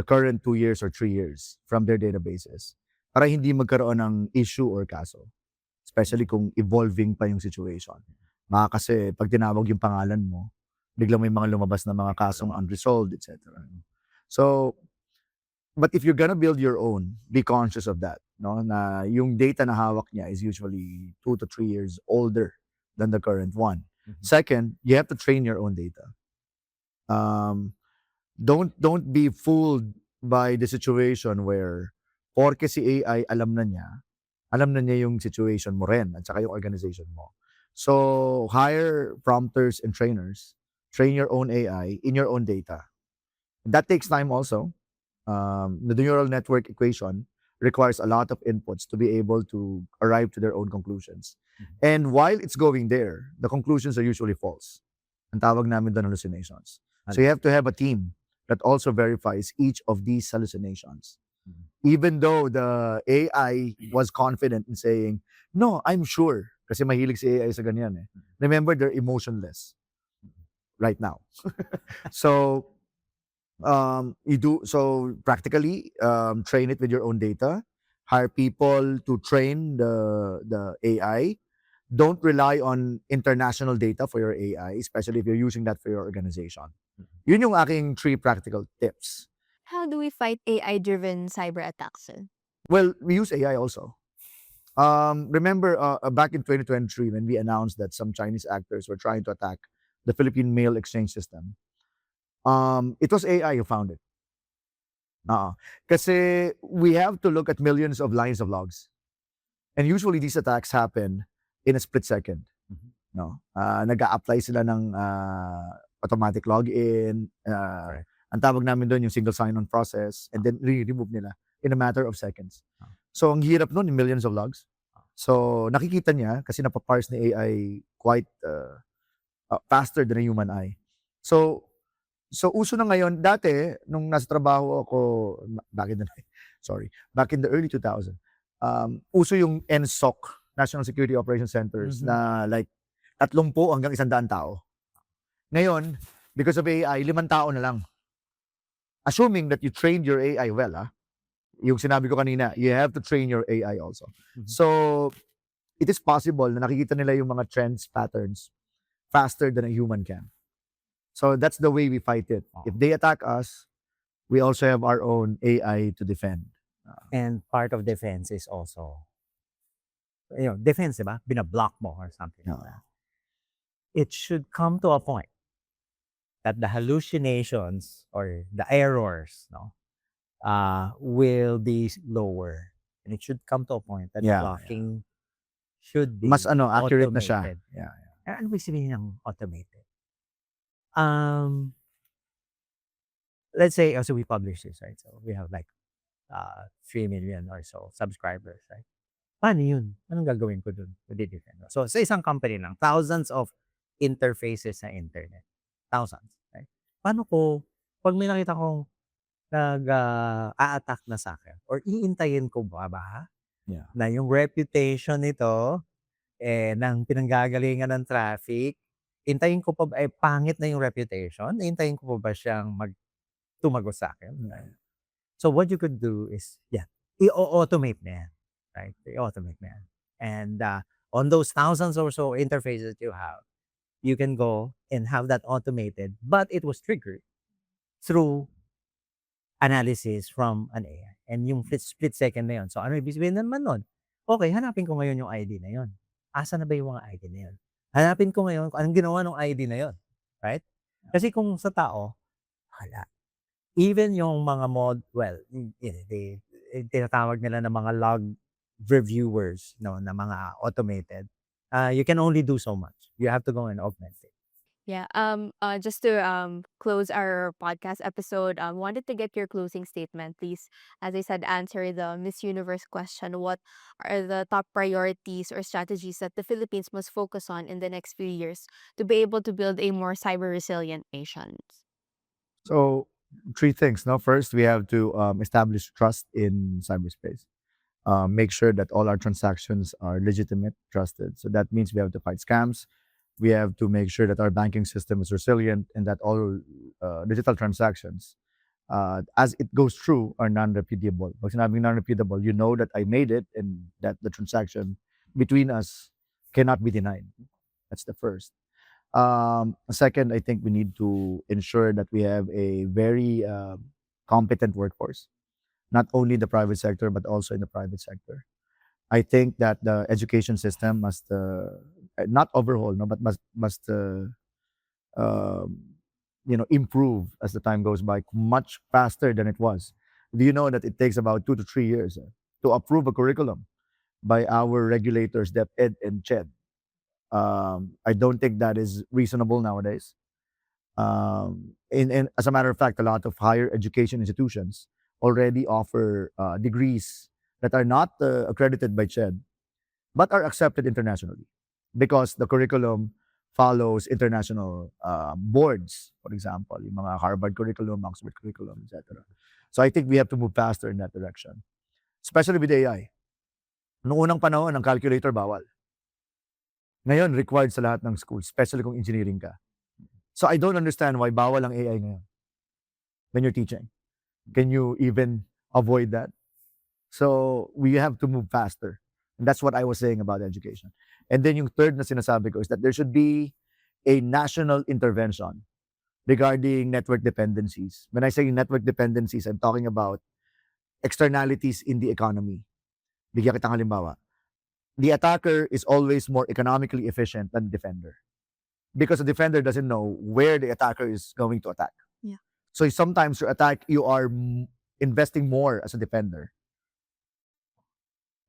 current 2 years or 3 years from their databases para hindi magkaroon ng issue or kaso. Especially kung evolving pa yung situation. Baka kasi pag tinawag yung pangalan mo, biglang may mga lumabas na mga kasong unresolved, etc. So, but if you're gonna build your own, be conscious of that. No? Na yung data na hawak niya is usually 2 to 3 years older than the current one. Second, you have to train your own data. Don't be fooled by the situation where porke si AI alam na niya yung situation mo rin at saka yung organization mo. So, hire prompters and trainers. Train your own AI in your own data. That takes time also. The neural network equation requires a lot of inputs to be able to arrive to their own conclusions. And while it's going there, the conclusions are usually false. Ang tawag namin doon hallucinations. So you have to have a team that also verifies each of these hallucinations. Even though the AI was confident in saying, no, I'm sure. Kasi mahilig si AI sa ganyan eh. Remember, they're emotionless right now. So, practically train it with your own data. Hire people to train the AI. Don't rely on international data for your AI, especially if you're using that for your organization. Yun yung aking 3 practical tips. How do we fight AI-driven cyber attacks, sir? Well, we use AI also. Remember back in 2023 when we announced that some Chinese actors were trying to attack the Philippine mail exchange system. It was AI who found it. Kasi we have to look at millions of lines of logs. And usually these attacks happen in a split second. No? Nag-a-apply sila ng automatic login. Ang tawag namin doon yung single sign-on process and then remove nila in a matter of seconds. So ang hirap nun, in millions of logs. So nakikita niya kasi napaparse ni AI quite faster than a human eye. So uso na ngayon, dati, nung nasa trabaho ako, back in the early 2000s, uso yung NSOC, National Security Operations Centers, na like 30 hanggang 100 tao. Ngayon, because of AI, 5 tao na lang. Assuming that you trained your AI well, yung sinabi ko kanina, you have to train your AI also. So, it is possible na nakikita nila yung mga trends, patterns, faster than a human can. So that's the way we fight it. If they attack us, we also have our own AI to defend. And part of defense is also, defense, diba? Binablock mo or something like that. It should come to a point that the hallucinations or the errors, will be lower. And it should come to a point that blocking should be Mas accurate na siya. automated. Yeah. Ano ba sabihin ng automated? Let's say, also we publish this, right? So we have like 3 million or so subscribers, right? Paano yun? Anong gagawin ko dun? So sa isang company lang, thousands of interfaces sa internet. Thousands, right? Paano ko, pag may nakita kong nag-a-attack na sa akin, or iintayin ko ba na yung reputation nito, ng pinanggagalingan ng traffic, intayin ko pa ba, pangit na yung reputation, intayin ko pa ba siyang tumagos sa akin? So what you could do is, i-automate na yan. Right? I-automate na yan. And on those thousands or so interfaces you have, you can go and have that automated, but it was triggered through analysis from an AI. And yung split second na yun. So ano ibig sabihin naman nun? Okay, hanapin ko ngayon yung ID na yun. Asa na ba yung mga ID na yun? Hanapin ko ngayon kung anong ginawa ng ID na yun. Right? Kasi kung sa tao, wala. Even yung mga tinatawag nila na mga log reviewers, na mga automated, you can only do so much. You have to go and augment it. Yeah. Just to close our podcast episode, wanted to get your closing statement, please. As I said, answer the Miss Universe question. What are the top priorities or strategies that the Philippines must focus on in the next few years to be able to build a more cyber resilient nation? So 3 things. No, first we have to establish trust in cyberspace. make sure that all our transactions are legitimate, trusted. So that means we have to fight scams. We have to make sure that our banking system is resilient and that all digital transactions, as it goes through, are non-repeatable. Pag sinabing non-repeatable, you know that I made it and that the transaction between us cannot be denied. That's the first. Second, I think we need to ensure that we have a very competent workforce, not only in the private sector but also in the private sector. I think that the education system must not overhaul, no, but must um, improve as the time goes by much faster than it was. Do you know that it takes about 2 to 3 years to approve a curriculum by our regulators, DepEd and CHED? I don't think that is reasonable nowadays. And as a matter of fact, a lot of higher education institutions already offer degrees that are not accredited by CHED but are accepted internationally because the curriculum follows international boards. For example, yung mga Harvard curriculum, Oxford curriculum, etc. So I think we have to move faster in that direction, especially with AI. Noong unang panahon, ang calculator bawal. Ngayon, required sa lahat ng schools, especially kung engineering ka. So I don't understand why bawal ang AI ngayon when you're teaching. Can you even avoid that? So we have to move faster. And that's what I was saying about education. And then yung third na sinasabi ko is that there should be a national intervention regarding network dependencies. When I say network dependencies, I'm talking about externalities in the economy. Bigyan kitang halimbawa. The attacker is always more economically efficient than the defender because the defender doesn't know where the attacker is going to attack. Yeah. So sometimes you are investing more as a defender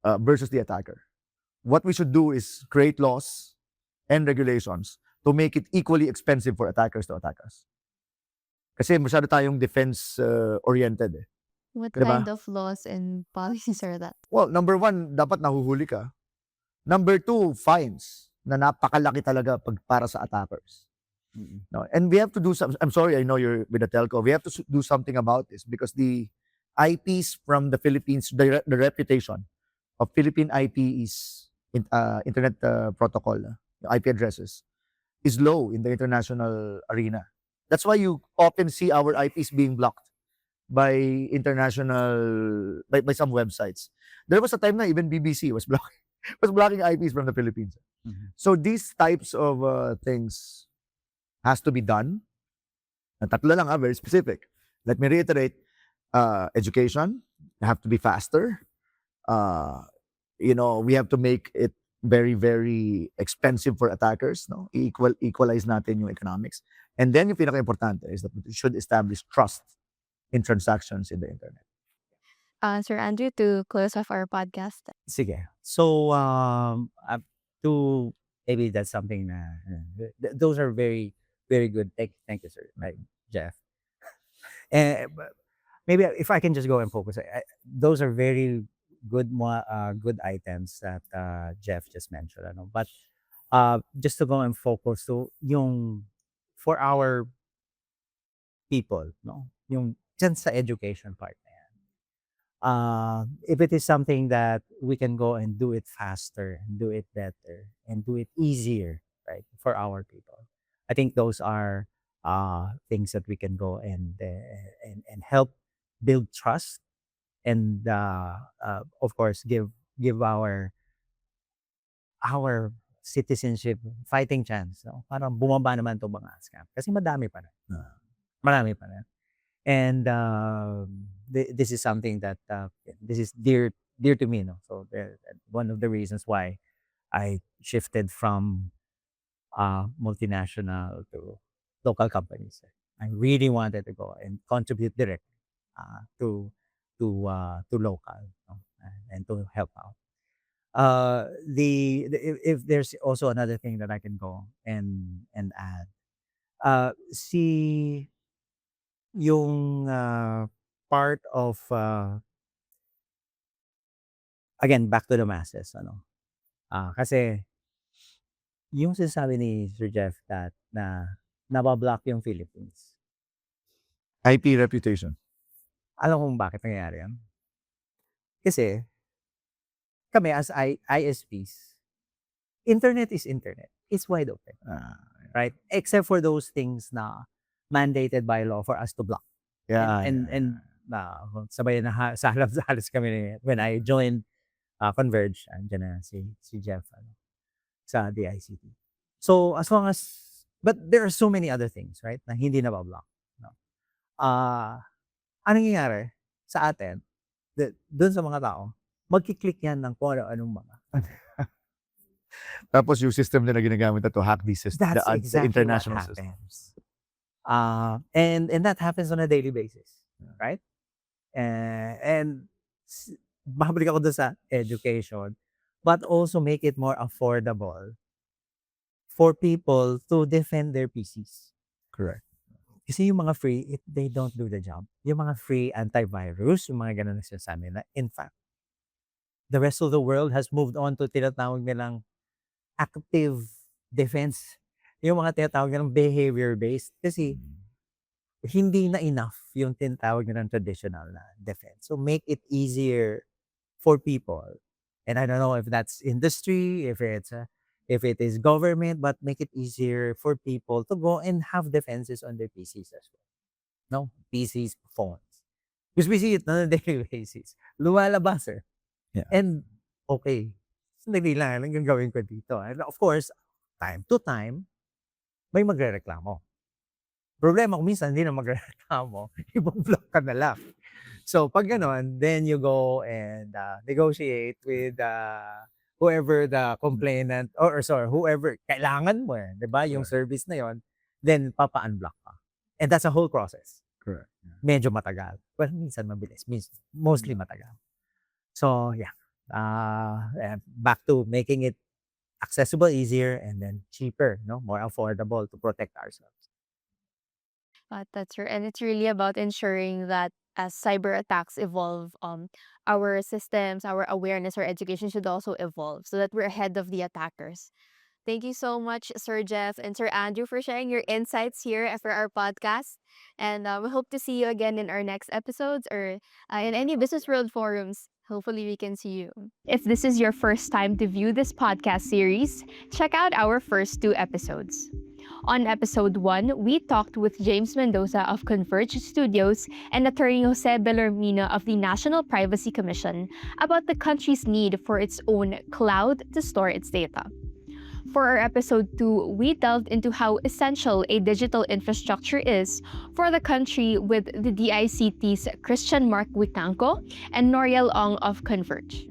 versus the attacker. What we should do is create laws and regulations to make it equally expensive for attackers to attack us. Kasi masyado tayong defense-oriented eh. What Diba? kind of laws and policies are that? Well, number one, dapat nahuhuli ka. Number two, fines na napakalaki talaga para sa attackers. No? And we have to do something. I'm sorry, I know you're with the telco. We have to do something about this because the IPs from the Philippines, the reputation of Philippine IPs, internet protocol, IP addresses, is low in the international arena. That's why you often see our IPs being blocked by international, by some websites. There was a time na even BBC was blocking IPs from the Philippines. So these types of things has to be done. And tatlo lang, very specific. Let me reiterate, education have to be faster. We have to make it very, very expensive for attackers. No, equalize natin yung economics. And then yung pinaka-importante is that we should establish trust in transactions in the internet. Sir Andrew, to close off our podcast. Sige. So, to maybe that's something na those are very, very good. Thank you, sir. Like Jeff. But maybe if I can just go and focus, those are very good good items that Jeff just mentioned. Ano? But just to go and focus to yung for our people, no? Yung dyan sa education part na yan. If it is something that we can go and do it faster, do it better, and do it easier, right, for our people, I think those are things that we can go and help build trust and of course give our citizenship fighting chance, no? Parang bumaba naman to mga scam kasi madami pa rin. Marami pa rin. And this is something that this is dear to me, no? So one of the reasons why I shifted from multinational to local companies. I really wanted to go and contribute directly to local, no? And to help out. If there's also another thing that I can go and add, see yung part of again back to the masses, ano? Kasi yung sinasabi ni Sir Jeff that na nabablock yung Philippines. IP reputation. Alam mo kung bakit nangyayari yan? Kasi kami as ISPs, internet is internet. It's wide open, right? Except for those things na mandated by law for us to block. And sabay na sa halos kami when I joined Converge, andyan na si Jeff sa DICT. So as long as, but there are so many other things, right, na hindi na block. No? Anong nangyayari sa atin, dun sa mga tao, magkiklik yan ng kung anong mga. Tapos yung system na ginagamit na to hack these systems, That's the exactly international what system. happens. And that happens on a daily basis, right? And babalik ako doon sa education, but also make it more affordable for people to defend their PCs. Correct. Kasi yung mga free, they don't do the job. Yung mga free antivirus, yung mga ganun na sinasabi na, in fact, the rest of the world has moved on to tinatawag nilang active defense. Yung mga tinatawag nilang behavior-based. Kasi hindi na enough yung tinatawag nilang traditional na defense. So make it easier for people. And I don't know if that's industry, if it is government, but make it easier for people to go and have defenses on their PCs as well. No? PCs, phones. Because we see it on a daily basis. Lumalabas, sir. Yeah. And, okay. Sandali lang, anong gagawin ko dito? And of course, time to time, may magre-reklamo. Problema kung minsan hindi na magre-reklamo, ibang-block ka na lang. So, pag gano'n, then you go and negotiate with whoever the complainant, or sorry, whoever, kailangan mo di ba, yung service na yon, then papa-unblock ka. And that's a whole process. Correct. Medyo matagal. Well, minsan mabilis, mostly matagal. So, yeah. Back to making it accessible, easier, and then cheaper, more affordable to protect ourselves. That's right. And it's really about ensuring that as cyber attacks evolve, our systems, our awareness, our education should also evolve so that we're ahead of the attackers. Thank you so much, Sir Jeff and Sir Andrew, for sharing your insights here for our podcast. And we hope to see you again in our next episodes or in any Business World forums. Hopefully, we can see you. If this is your first time to view this podcast series, check out our first 2 episodes. On episode 1, we talked with James Mendoza of Converge Studios and attorney Jose Bellarmino of the National Privacy Commission about the country's need for its own cloud to store its data. For our episode 2, we delved into how essential a digital infrastructure is for the country with the DICT's Christian Mark Witanco and Noriel Ong of Converge.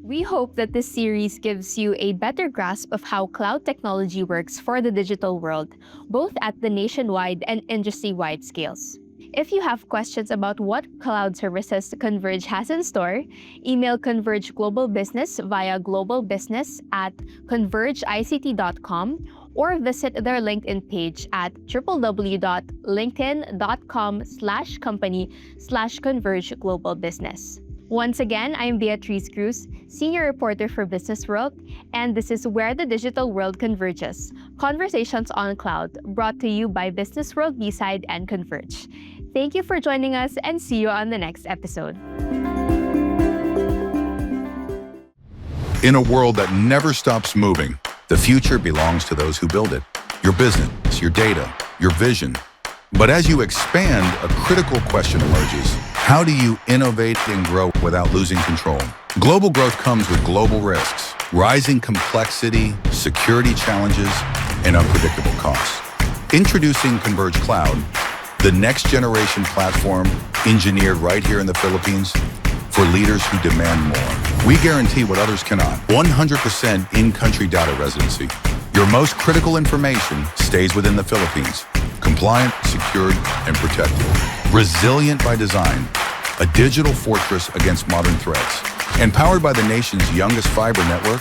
We hope that this series gives you a better grasp of how cloud technology works for the digital world, both at the nationwide and industry-wide scales. If you have questions about what cloud services Converge has in store, email Converge Global Business via globalbusiness@convergeict.com or visit their LinkedIn page at www.linkedin.com/company/Converge Global Business. Once again, I'm Beatrice Cruz, Senior Reporter for Business World, and this is Where the Digital World Converges, Conversations on Cloud, brought to you by Business World B-Side and Converge. Thank you for joining us and see you on the next episode. In a world that never stops moving, the future belongs to those who build it. Your business, your data, your vision. But as you expand, a critical question emerges. How do you innovate and grow without losing control? Global growth comes with global risks, rising complexity, security challenges, and unpredictable costs. Introducing Converge Cloud, the next generation platform engineered right here in the Philippines for leaders who demand more. We guarantee what others cannot. 100% in-country data residency. Your most critical information stays within the Philippines. Compliant, secured, and protected. Resilient by design. A digital fortress against modern threats. And powered by the nation's youngest fiber network,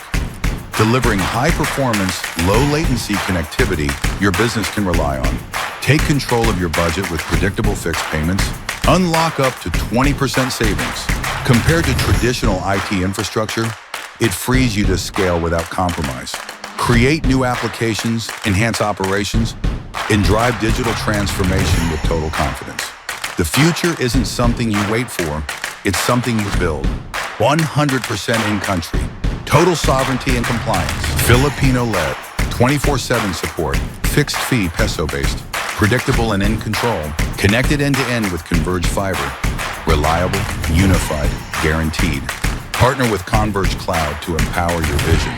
delivering high-performance, low-latency connectivity your business can rely on. Take control of your budget with predictable fixed payments. Unlock up to 20% savings. Compared to traditional IT infrastructure, it frees you to scale without compromise. Create new applications, enhance operations, and drive digital transformation with total confidence. The future isn't something you wait for, it's something you build. 100% in country. Total sovereignty and compliance. Filipino-led. 24/7 support. Fixed fee peso-based. Predictable and in control. Connected end-to-end with Converge Fiber. Reliable, unified, guaranteed. Partner with Converge Cloud to empower your vision.